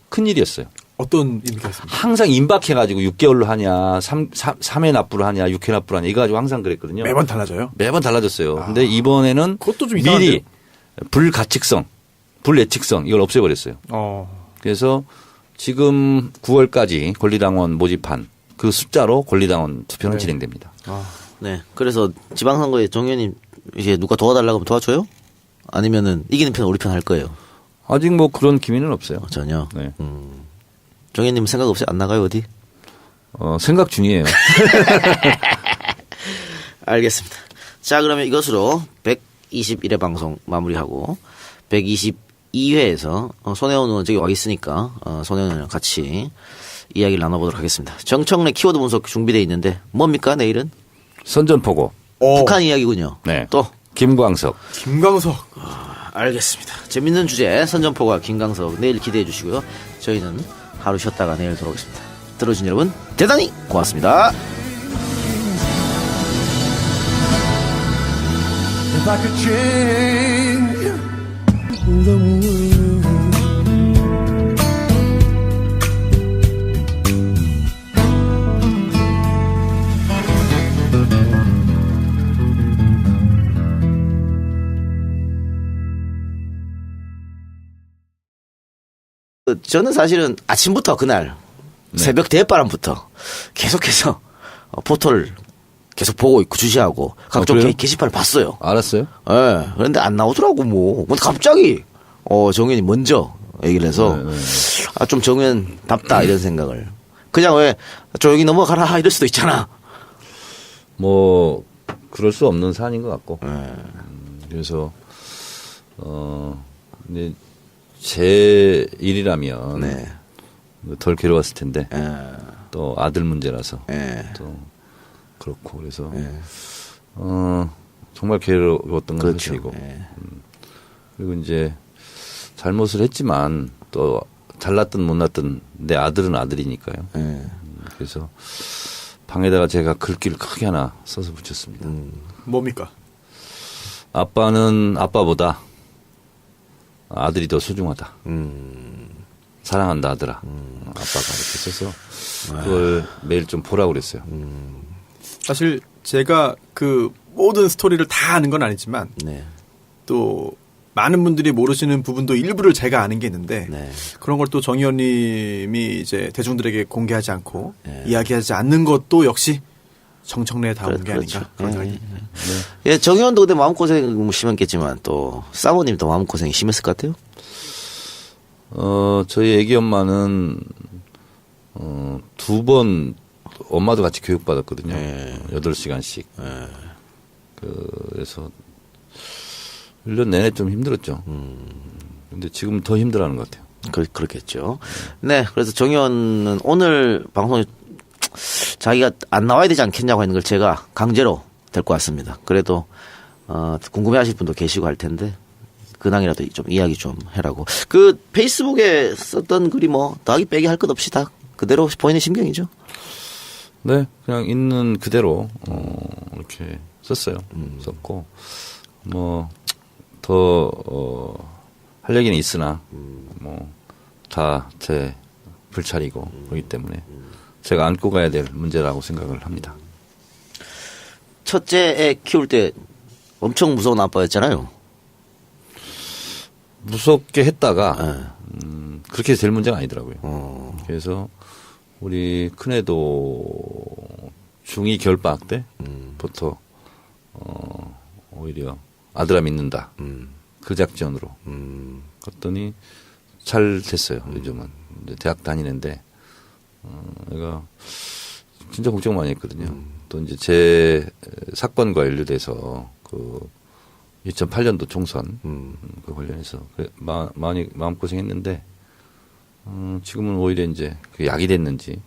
큰 일이었어요. 어떤 의미가 있습니까? 항상 임박해가지고 6개월로 하냐, 3회 납부를 하냐, 6회 납부를 하냐, 이거 가지고 항상 그랬거든요. 매번 달라져요? 매번 달라졌어요. 근데 이번에는 그것도 좀 미리 이상한데요? 불예측성 이걸 없애버렸어요. 그래서 지금 9월까지 권리당원 모집한 그 숫자로 권리당원 투표는 진행됩니다. 네. 그래서 지방선거에 정 의원님 이제 누가 도와달라고 하면 도와줘요? 아니면은 이기는 편 우리 편 할 거예요? 아직 뭐 그런 기미는 없어요. 전혀. 네. 정 의원님 생각 없이 안 나가요 어디? 생각 중이에요. 알겠습니다. 자, 그러면 이것으로 121회 방송 마무리하고 122회에서 손혜원 의원 저기 와 있으니까 손혜원 의원이랑 같이 이야기를 나눠보도록 하겠습니다. 정청래 키워드 분석 준비되어 있는데 뭡니까 내일은? 선전포고. 북한 이야기군요. 네. 또 김광석. 알겠습니다. 재밌는 주제 선전포고와 김광석 내일 기대해 주시고요. 저희는 하루 쉬었다가 내일 돌아오겠습니다. 들어주신 여러분 대단히 고맙습니다. If I could change the world. 저는 사실은 아침부터 그날 새벽 대바람부터 계속해서 포털을 계속 보고 있고 주시하고 각종 그래요? 게시판을 봤어요. 알았어요? 예. 그런데 안 나오더라고 뭐. 근데 갑자기 정의원이 먼저 얘기를 해서 좀 정의원답다 이런 생각을. 그냥 왜 조용히 넘어가라 이럴 수도 있잖아. 뭐 그럴 수 없는 사안인 것 같고. 그래서 근데 제 일이라면 덜 괴로웠을 텐데 또 아들 문제라서 또 그렇고 그래서 정말 괴로웠던 건 사실이고 그리고 이제 잘못을 했지만 또 잘났든 못났든 내 아들은 아들이니까요. 그래서 방에다가 제가 글귀를 크게 하나 써서 붙였습니다. 뭡니까? 아빠는 아빠보다 아들이 더 소중하다. 사랑한다 아들아. 아빠가 이렇게 써서 그걸 매일 좀 보라고 그랬어요. 사실 제가 그 모든 스토리를 다 아는 건 아니지만 또 많은 분들이 모르시는 부분도 일부를 제가 아는 게 있는데 그런 걸 또 정 의원님이 이제 대중들에게 공개하지 않고 이야기하지 않는 것도 역시 정청래에 다운 게 아닌가 그런 생각이. 예, 정 의원도 그때 마음고생 심했겠지만 또 사모님도 마음고생이 심했을 것 같아요. 저희 애기 엄마는 2번 엄마도 같이 교육받았거든요. 8시간씩. 그래서 1년 내내 좀 힘들었죠. 근데 지금 더 힘들어하는 것 같아요. 그렇겠죠. 네. 그래서 정 의원은 오늘 방송에 자기가 안 나와야 되지 않겠냐고 하는 걸 제가 강제로 데리고 왔습니다. 그래도, 궁금해 하실 분도 계시고 할 텐데, 근황이라도 좀 이야기 좀 해라고. 그 페이스북에 썼던 글이 뭐 더하기 빼기 할 것 없이 다 그대로 본인의 심경이죠. 네. 그냥 있는 그대로, 이렇게 썼어요. 썼고, 뭐, 할 얘기는 있으나, 뭐, 다 제 불찰이고, 그렇기 때문에 제가 안고 가야 될 문제라고 생각을 합니다. 첫째 애 키울 때 엄청 무서운 아빠였잖아요. 무섭게 했다가, 그렇게 될 문제가 아니더라고요. 그래서 우리 큰애도 중2 겨울방학 때부터, 오히려 아들아 믿는다. 그 작전으로. 그랬더니 잘 됐어요. 요즘은. 이제 대학 다니는데, 내가 진짜 걱정 많이 했거든요. 또 이제 제 사건과 연루돼서 2008년도 총선 그 관련해서 많이 마음고생했는데, 지금은 오히려 이제 그 약이 됐는지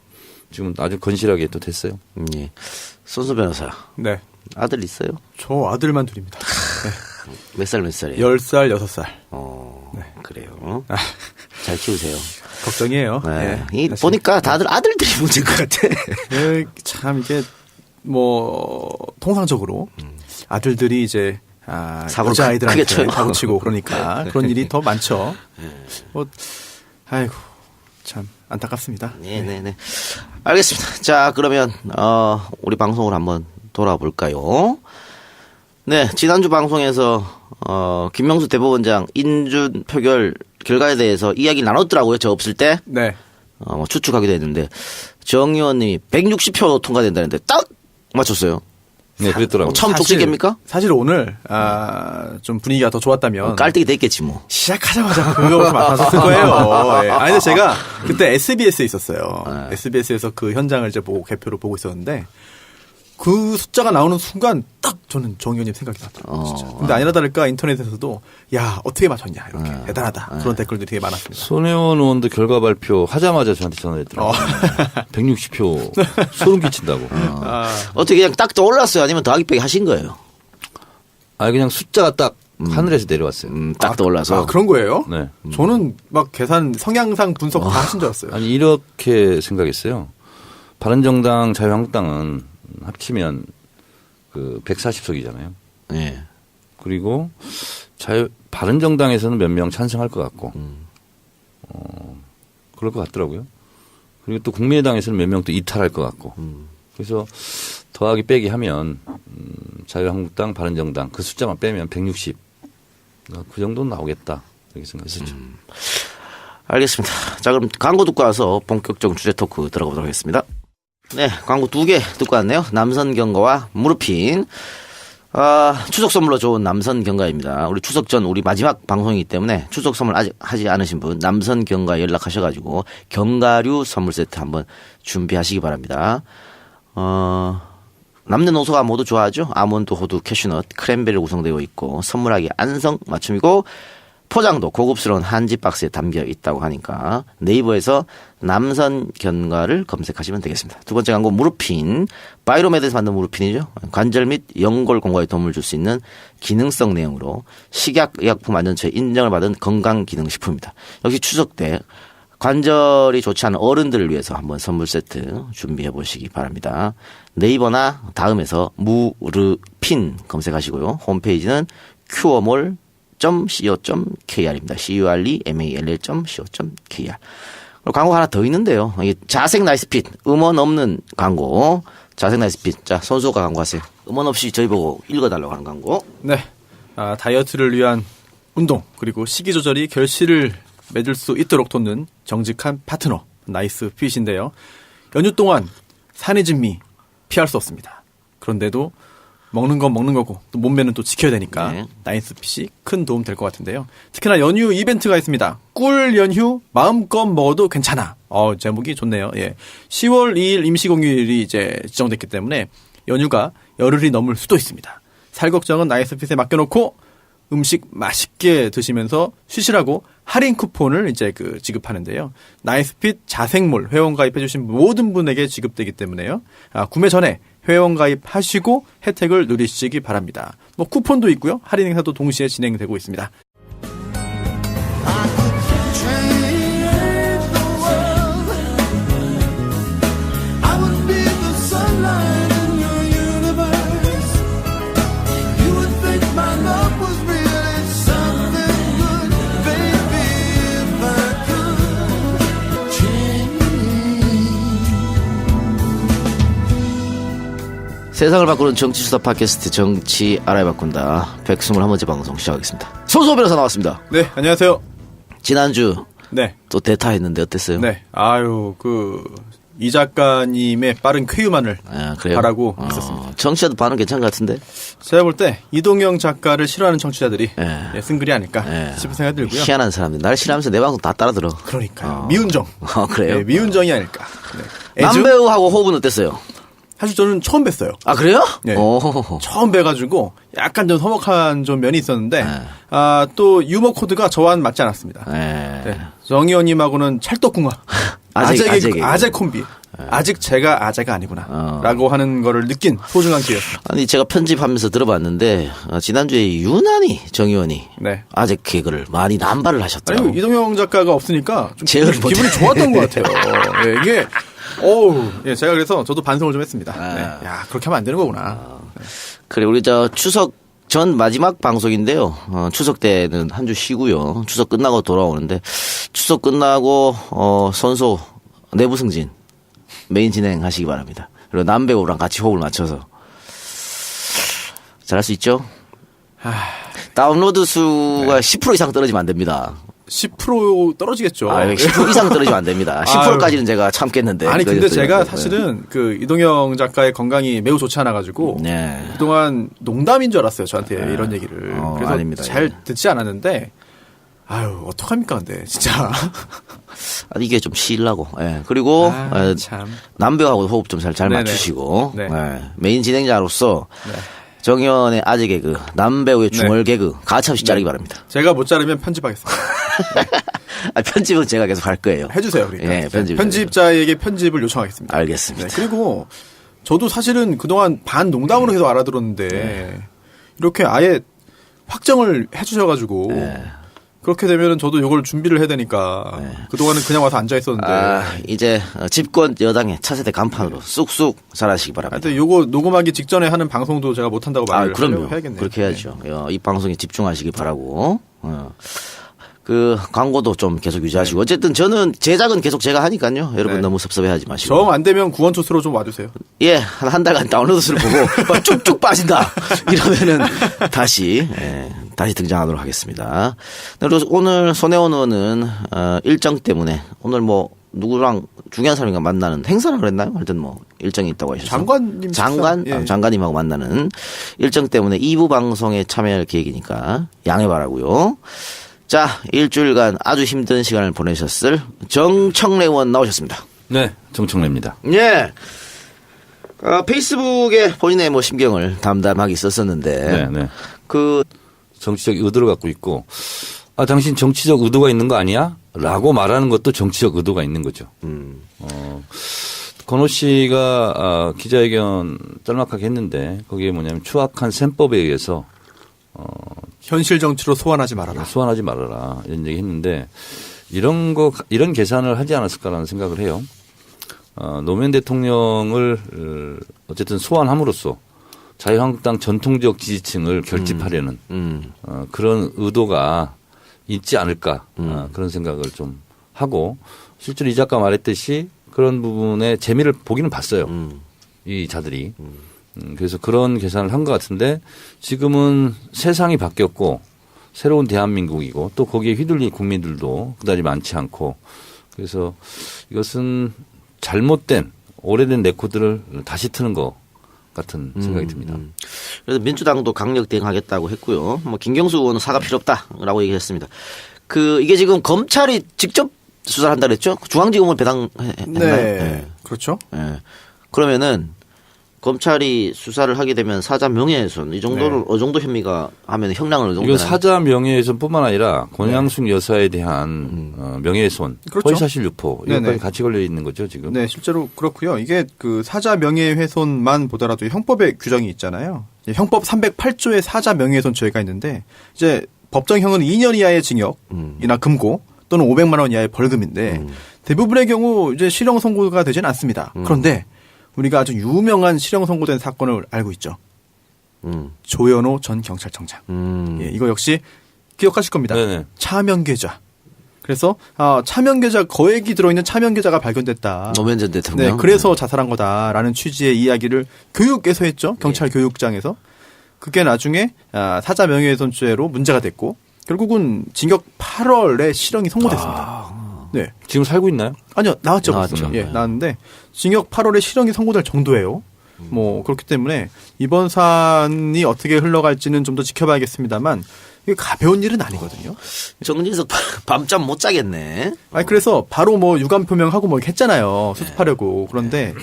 지금 아주 건실하게 또 됐어요. 예. 손수 변호사. 네. 아들 있어요? 저 아들만 둘입니다. 네. 몇 살이에요? 10살, 6살. 네. 그래요. 잘 키우세요. 걱정이에요. 네. 네. 보니까 다들 아들들이 문제인 것 같아. 네, 참 이게 통상적으로 아들들이 이제 사고를 여자 아이들한테 크게 쳐요. 사고 치고 그러니까 그런 일이 더 많죠. 아이고 참 안타깝습니다. 네네네. 알겠습니다. 자, 그러면 우리 방송을 한번 돌아볼까요? 네, 지난주 방송에서 김명수 대법원장 인준 표결 결과에 대해서 이야기 나눴더라고요. 저 없을 때. 네. 추측하기도 했는데 정 의원님이 160표 통과된다는데 딱 맞췄어요. 네, 그랬더라고요. 처음 족치기입니까? 사실 오늘 좀 분위기가 더 좋았다면 깔때기 됐겠지 뭐. 시작하자마자 그거부터 맡았을 거예요. 네. 아니 근데 제가 그때 SBS에 있었어요. SBS에서 그 현장을 이제 개표를 보고 있었는데 그 숫자가 나오는 순간 딱 저는 정 의원님 생각이 나더라고요. 진짜. 근데 아니나 다를까 인터넷에서도 야 어떻게 맞췄냐 이렇게 대단하다 그런 댓글들이 되게 많았습니다. 손혜원 의원도 결과 발표 하자마자 저한테 전화했더라고요. 160표 소름 끼친다고. 어떻게 그냥 딱 떠올랐어요? 아니면 더하기 빼기 하신 거예요? 그냥 숫자가 딱 하늘에서 내려왔어요. 딱 떠올라서. 그런 거예요? 네. 저는 막 계산 성향상 분석 다 하신 줄 알았어요. 아니 이렇게 생각했어요. 바른정당 자유한국당은 합치면 140석이잖아요. 네. 그리고 바른정당에서는 몇 명 찬성할 것 같고, 그럴 것 같더라고요. 그리고 또 국민의당에서는 몇 명 또 이탈할 것 같고, 그래서 더하기 빼기 하면 자유한국당, 바른정당 그 숫자만 빼면 160, 그 정도는 나오겠다 이렇게 생각했었죠. 알겠습니다. 자, 그럼 광고 듣고 와서 본격적 주제 토크 들어가보도록 하겠습니다. 네, 광고 2개 듣고 왔네요. 남선 경과와 무르핀. 추석 선물로 좋은 남선 경과입니다. 우리 추석 전 우리 마지막 방송이기 때문에 추석 선물 아직 하지 않으신 분 남선 경과 연락하셔가지고 견과류 선물 세트 한번 준비하시기 바랍니다. 남녀노소가 모두 좋아하죠. 아몬드, 호두, 캐슈넛, 크랜베리로 구성되어 있고 선물하기 안성 맞춤이고 포장도 고급스러운 한지 박스에 담겨 있다고 하니까 네이버에서 남선 견과를 검색하시면 되겠습니다. 두 번째 광고 무르핀. 바이로메드에서 만든 무르핀이죠. 관절 및 연골 공과에 도움을 줄 수 있는 기능성 내용으로 식약의약품안전처에 인정을 받은 건강기능식품입니다. 역시 추석 때 관절이 좋지 않은 어른들을 위해서 한번 선물 세트 준비해 보시기 바랍니다. 네이버나 다음에서 무르핀 검색하시고요. 홈페이지는 curemal.co.kr입니다. curemal.co.kr. 광고 하나 더 있는데요. 이게 자색 나이스핏, 음원 없는 광고. 자색 나이스핏. 자, 손수호가 광고하세요. 음원 없이 저희 보고 읽어달라고 하는 광고. 네. 다이어트를 위한 운동, 그리고 식이 조절이 결실을 맺을 수 있도록 돕는 정직한 파트너, 나이스핏인데요. 연휴 동안 산이진미 피할 수 없습니다. 그런데도 먹는 건 먹는 거고 또 몸매는 또 지켜야 되니까 네. 나이스핏이 큰 도움 될 것 같은데요. 특히나 연휴 이벤트가 있습니다. 꿀 연휴 마음껏 먹어도 괜찮아. 제목이 좋네요. 예. 10월 2일 임시공휴일이 이제 지정됐기 때문에 연휴가 열흘이 넘을 수도 있습니다. 살 걱정은 나이스핏에 맡겨놓고 음식 맛있게 드시면서 쉬시라고 할인 쿠폰을 이제 지급하는데요. 나이스핏 자생몰 회원 가입해주신 모든 분에게 지급되기 때문에요. 구매 전에 회원 가입하시고 혜택을 누리시기 바랍니다. 뭐 쿠폰도 있고요. 할인 행사도 동시에 진행되고 있습니다. 세상을 바꾸는 정치수사 팟캐스트 정치 알아야 바꾼다 121번째 방송 시작하겠습니다. 손수호 변호사 나왔습니다. 네, 안녕하세요. 지난주 네. 또 대타 했는데 어땠어요? 네. 아유, 이 작가님의 빠른 쾌유만을 바라고 있었습니다. 청취자도 반응 괜찮은 것 같은데? 제가 볼 때 이동영 작가를 싫어하는 청취자들이 쓴 글이 아닐까 싶은 생각이 들고요. 희한한 사람들. 날 싫어하면서 내 방송 다 따라들어. 그러니까요. 미운정. 그래요? 네, 미운정이 아닐까. 네. 남배우하고 호흡은 어땠어요? 사실 저는 처음 뵀어요. 아, 그래요? 네. 오. 처음 뵈가지고 약간 좀 서먹한 좀 면이 있었는데, 또 유머 코드가 저와는 맞지 않았습니다. 네. 정의원님하고는 찰떡궁합. 아재 콤비. 아직 제가 아재가 아니구나. 라고 하는 거를 느낀 소중한 기회였습니다. 아니, 제가 편집하면서 들어봤는데, 지난주에 유난히 정 의원이 아재 개그를 많이 남발을 하셨더라고요. 아니, 이동영 작가가 없으니까 좀 제어를 기분이 좋았던 것 같아요. 네, 이게, 제가 그래서 저도 반성을 좀 했습니다. 네. 야, 그렇게 하면 안 되는 거구나. 그래, 우리 추석 전 마지막 방송인데요. 추석 때는 한 주 쉬고요. 추석 끝나고 돌아오는데, 추석 끝나고, 선소 내부 승진, 메인 진행하시기 바랍니다. 그리고 남배우랑 같이 호흡을 맞춰서. 잘할 수 있죠? 다운로드 수가 10% 이상 떨어지면 안 됩니다. 10% 떨어지겠죠. 10% 이상 떨어지면 안 됩니다. 10%까지는 제가 참겠는데. 아니, 근데 제가 사실은 이동영 작가의 건강이 매우 좋지 않아가지고. 그동안 농담인 줄 알았어요. 저한테 이런 얘기를. 그래서 아닙니다. 잘 듣지 않았는데. 아유, 어떡합니까, 근데. 진짜. 이게 좀 쉬려고. 그리고. 참. 남배우하고 호흡 좀 잘 맞추시고. 메인 진행자로서. 정의원의 아재 개그, 남배우의 중얼 개그 가차 없이 자르기 바랍니다. 제가 못 자르면 편집하겠습니다. 편집은 제가 계속 할 거예요. 해주세요, 그러니까. 편집자에게 편집을 요청하겠습니다. 알겠습니다. 그리고 저도 사실은 그동안 반 농담으로 계속 알아들었는데 이렇게 아예 확정을 해주셔가지고 그렇게 되면은 저도 이걸 준비를 해야 되니까 그동안은 그냥 와서 앉아 있었는데 이제 집권 여당의 차세대 간판으로 쑥쑥 잘하시기 바랍니다. 하여튼 요거 녹음하기 직전에 하는 방송도 제가 못 한다고 말을 해야겠네요. 그렇게 해야죠. 이 방송에 집중하시기 바라고. 광고도 좀 계속 유지하시고 어쨌든 저는 제작은 계속 제가 하니까요. 여러분 너무 섭섭해하지 마시고. 정 안 되면 구원투수로 좀 와주세요. 예, 한 달간 다운로드 수를 보고 막 쭉쭉 빠진다. 이러면은 다시 등장하도록 하겠습니다. 그리고 오늘 손혜원 의원은 일정 때문에 오늘 누구랑 중요한 사람과 만나는 행사라 그랬나요? 하여튼 일정이 있다고 하셔서 장관님하고 만나는 일정 때문에 2부 방송에 참여할 계획이니까 양해 바라고요. 자, 일주일간 아주 힘든 시간을 보내셨을 정청래 의원 나오셨습니다. 네, 정청래입니다. 예. 페이스북에 본인의 심경을 담담하게 썼었는데, 정치적 의도를 갖고 있고, 당신 정치적 의도가 있는 거 아니야? 라고 말하는 것도 정치적 의도가 있는 거죠. 건호 씨가 기자회견 짤막하게 했는데, 거기에 뭐냐면 추악한 셈법에 의해서 현실 정치로 소환하지 말아라. 소환하지 말아라. 이런 얘기 했는데 이런 계산을 하지 않았을까라는 생각을 해요. 노무현 대통령을 어쨌든 소환함으로써 자유한국당 전통적 지지층을 결집하려는 그런 의도가 있지 않을까 그런 생각을 좀 하고 실제로 이 작가 말했듯이 그런 부분에 재미를 보기는 봤어요. 이 자들이. 그래서 그런 계산을 한 것 같은데 지금은 세상이 바뀌었고 새로운 대한민국이고 또 거기에 휘둘린 국민들도 그다지 많지 않고 그래서 이것은 잘못된 오래된 레코드를 다시 트는 것 같은 생각이 듭니다. 그래서 민주당도 강력 대응하겠다고 했고요. 김경수 의원은 사과 필요 없다라고 얘기했습니다. 이게 지금 검찰이 직접 수사를 한다 그랬죠? 중앙지검을 배당했나요? 네. 그렇죠. 네. 그러면은 검찰이 수사를 하게 되면 사자 명예훼손 이 정도를 어느 정도 혐의가 하면 형량을 어느 정도 이건 사자 명예훼손뿐만 아니라 권양숙 여사에 대한 명예훼손, 그렇죠. 허위사실 유포 이것까지 네네. 같이 걸려 있는 거죠 지금. 네, 실제로 그렇고요. 이게 그 사자 명예훼손만 보더라도 형법에 규정이 있잖아요. 형법 308조에 사자 명예훼손 죄가 있는데 이제 법정형은 2년 이하의 징역이나 금고 또는 500만 원 이하의 벌금인데 대부분의 경우 이제 실형 선고가 되지는 않습니다. 그런데 우리가 아주 유명한 실형 선고된 사건을 알고 있죠. 조현오 전 경찰청장. 예, 이거 역시 기억하실 겁니다. 네네. 차명계좌. 그래서 차명계좌 거액이 들어있는 차명계좌가 발견됐다. 노무현 전 대통령. 네, 그래서 자살한 거다라는 취지의 이야기를 교육에서 했죠. 경찰 교육장에서. 그게 나중에 사자 명예훼손죄로 문제가 됐고 결국은 징역 8월에 실형이 선고됐습니다. 네. 지금 살고 있나요? 아니요, 나왔죠. 나왔죠. 벌써. 예, 네. 나왔는데 징역 8월에 실형이 선고될 정도예요. 뭐 그렇기 때문에 이번 사안이 어떻게 흘러갈지는 좀 더 지켜봐야겠습니다만 이게 가벼운 일은 아니거든요. 정진석 밤잠 못 자겠네. 아니 그래서 바로 뭐 유감 표명하고 뭐 이렇게 했잖아요. 수습하려고. 그런데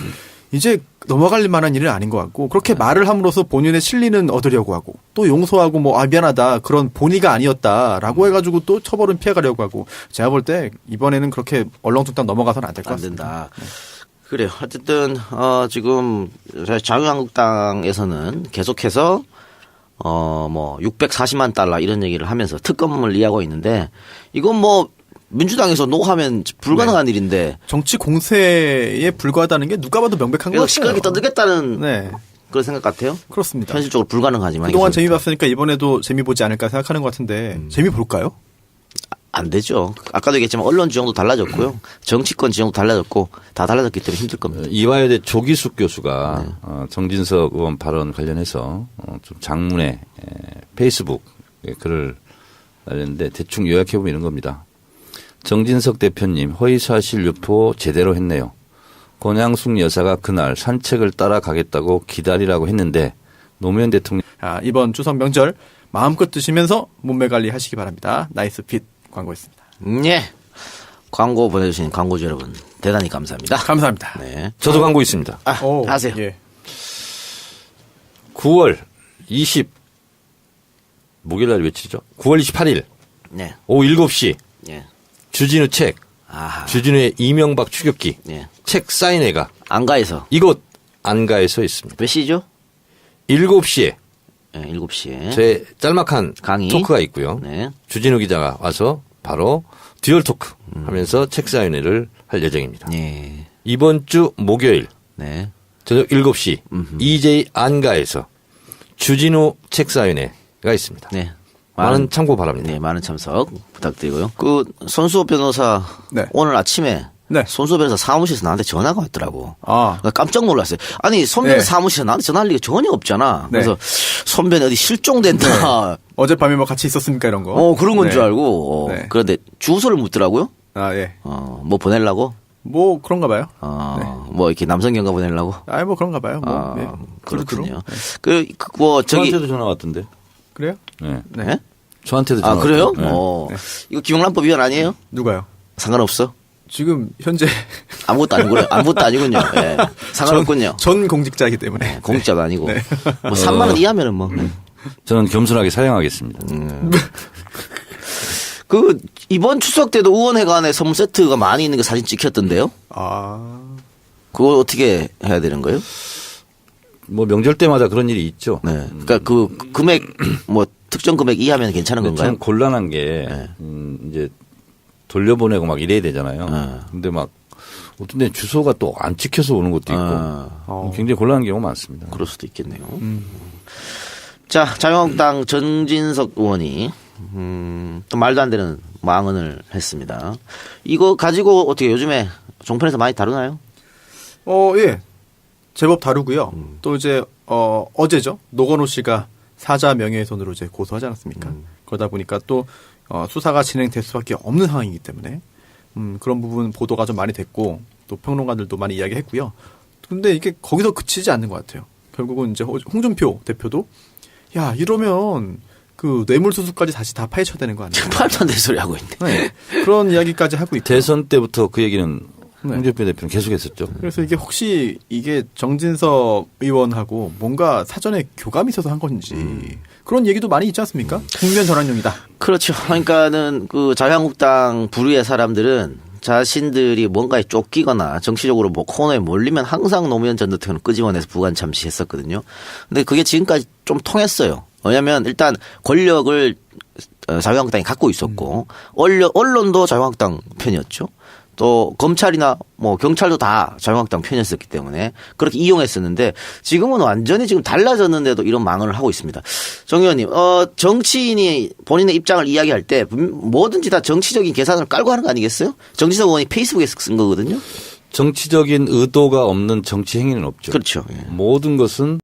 이제 넘어갈 만한 일은 아닌 것 같고 그렇게 말을 함으로써 본인의 실리는 얻으려고 하고 또 용서하고 뭐 미안하다 그런 본의가 아니었다라고 해가지고 또 처벌은 피해가려고 하고 제가 볼 때 이번에는 그렇게 얼렁뚱땅 넘어가서는 안 될 것 안 같습니다. 된다. 그래요. 어쨌든 지금 자유한국당에서는 계속해서 뭐 640만 달러 이런 얘기를 하면서 특검을 이해하고 있는데 이건 뭐 민주당에서 노하면 불가능한 일인데 정치 공세에 불과하다는 게 누가 봐도 명백한 것 그래서 같아요. 시끄럽게 떠들겠다는 네, 그런 생각 같아요. 그렇습니다. 현실적으로 불가능하지만 그동안 계속 재미 봤으니까 이번에도 재미 보지 않을까 생각하는 것 같은데 재미 볼까요? 안 되죠. 아까도 얘기했지만 언론 지형도 달라졌고요. 정치권 지형도 달라졌고 다 달라졌기 때문에 힘들 겁니다. 이화여대 조기숙 교수가 정진석 의원 발언 관련해서 좀 장문의 페이스북 글을 날렸는데 대충 요약해보면 이런 겁니다. 정진석 대표님 허위사실 유포 제대로 했네요. 권양숙 여사가 그날 산책을 따라가겠다고 기다리라고 했는데 노무현 대통령 이번 추석 명절 마음껏 드시면서 몸매 관리하시기 바랍니다. 나이스 핏 광고했습니다. 예. 광고 보내주신 광고주 여러분 대단히 감사합니다. 감사합니다. 네. 저도 광고 있습니다. 하세요. 예. 9월 20 목요일 날 며칠이죠? 9월 28일 네. 오후 7시 예. 주진우 책 아하. 주진우의 이명박 추격기 예. 책 사인회가 안가에서 이곳 안가에서 있습니다. 몇 시죠? 7시에 예, 7시에. 제 짤막한 강의. 토크가 있고요. 네. 주진우 기자가 와서 바로 듀얼 토크 하면서 책 사인회를 할 예정입니다. 예. 이번 주 목요일 네. 저녁 7시 EJ 안가에서 주진우 책 사인회가 있습니다. 네. 많은 참고 바랍니다. 네, 많은 참석 부탁드리고요. 그 손수호 변호사 네. 오늘 아침에 네. 손수호 변호사 사무실에서 나한테 전화가 왔더라고. 아. 그러니까 깜짝 놀랐어요. 아니 손변 네. 사무실에 나한테 전화할 리가 전혀 없잖아. 네. 그래서 손변 어디 실종된다. 어젯밤에 뭐 같이 있었습니까 이런 거? 그런 건 네. 줄 알고. 네. 그런데 주소를 묻더라고요. 아 예. 뭐 보내려고? 뭐 그런가 봐요. 뭐 이렇게 남성경가 보내려고? 뭐 그런가 봐요. 뭐 예. 그렇군요. 네. 뭐 저기 저한테도 전화 왔던데. 그래요? 네. 네? 저한테도 전화 그래요? 왔던데. 네. 이거 기용란법 위반 아니에요? 누가요? 상관없어? 지금 현재 아무것도 아니군요. 아무것도 아니군요. 예. 상관없군요. 전 공직자이기 때문에. 공직자도 아니고. 네. 뭐 3만 원 이하면은 뭐. 저는 겸손하게 사양하겠습니다. 그 이번 추석 때도 의원회관에 선물 세트가 많이 있는 게 사진 찍혔던데요. 그거 어떻게 해야 되는 거예요? 뭐 명절 때마다 그런 일이 있죠. 네. 그러니까 그 금액 뭐 특정 금액 이하면 괜찮은 근데 건가요? 참 곤란한 게 이제 돌려보내고 막 이래야 되잖아요. 네. 근데 막 어떤 데 주소가 또 안 찍혀서 오는 것도 있고 굉장히 곤란한 경우가 많습니다. 그럴 수도 있겠네요. 자, 자유한국당 전진석 의원이 또 말도 안 되는 망언을 했습니다. 이거 가지고 어떻게 요즘에 종편에서 많이 다루나요? 예. 제법 다루고요. 또 이제 어제죠. 노건호 씨가 사자 명예훼손으로 이제 고소하지 않았습니까? 그러다 보니까 또 수사가 진행될 수밖에 없는 상황이기 때문에 그런 부분 보도가 좀 많이 됐고 또 평론가들도 많이 이야기했고요. 근데 이게 거기서 그치지 않는 것 같아요. 결국은 이제 홍준표 대표도 야 이러면 그 뇌물수수까지 다시 다 파헤쳐야 되는 거 아니에요? 말도 안 되는 소리 하고 있네. 네. 그런 이야기까지 하고 있고. 대선 때부터 그 얘기는 홍준표 대표는 계속했었죠. 그래서 이게 혹시 이게 정진석 의원하고 뭔가 사전에 교감이 있어서 한 건지 그런 얘기도 많이 있지 않습니까? 국면 전환용이다. 그렇죠. 그러니까는 그 자유한국당 부류의 사람들은 자신들이 뭔가에 쫓기거나 정치적으로 뭐 코너에 몰리면 항상 노무현 전 대통령을 끄집어내서 부관 참시했었거든요. 근데 그게 지금까지 좀 통했어요. 왜냐하면 일단 권력을 자유한국당이 갖고 있었고 언론도 자유한국당 편이었죠. 또 검찰이나 뭐 경찰도 다 자유한국당 편이었었기 때문에 그렇게 이용했었는데 지금은 완전히 지금 달라졌는데도 이런 망언을 하고 있습니다. 정 의원님, 정치인이 본인의 입장을 이야기할 때 뭐든지 다 정치적인 계산을 깔고 하는 거 아니겠어요? 정진석 의원이 페이스북에서 쓴 거거든요. 정치적인 의도가 없는 정치 행위는 없죠. 그렇죠. 예. 모든 것은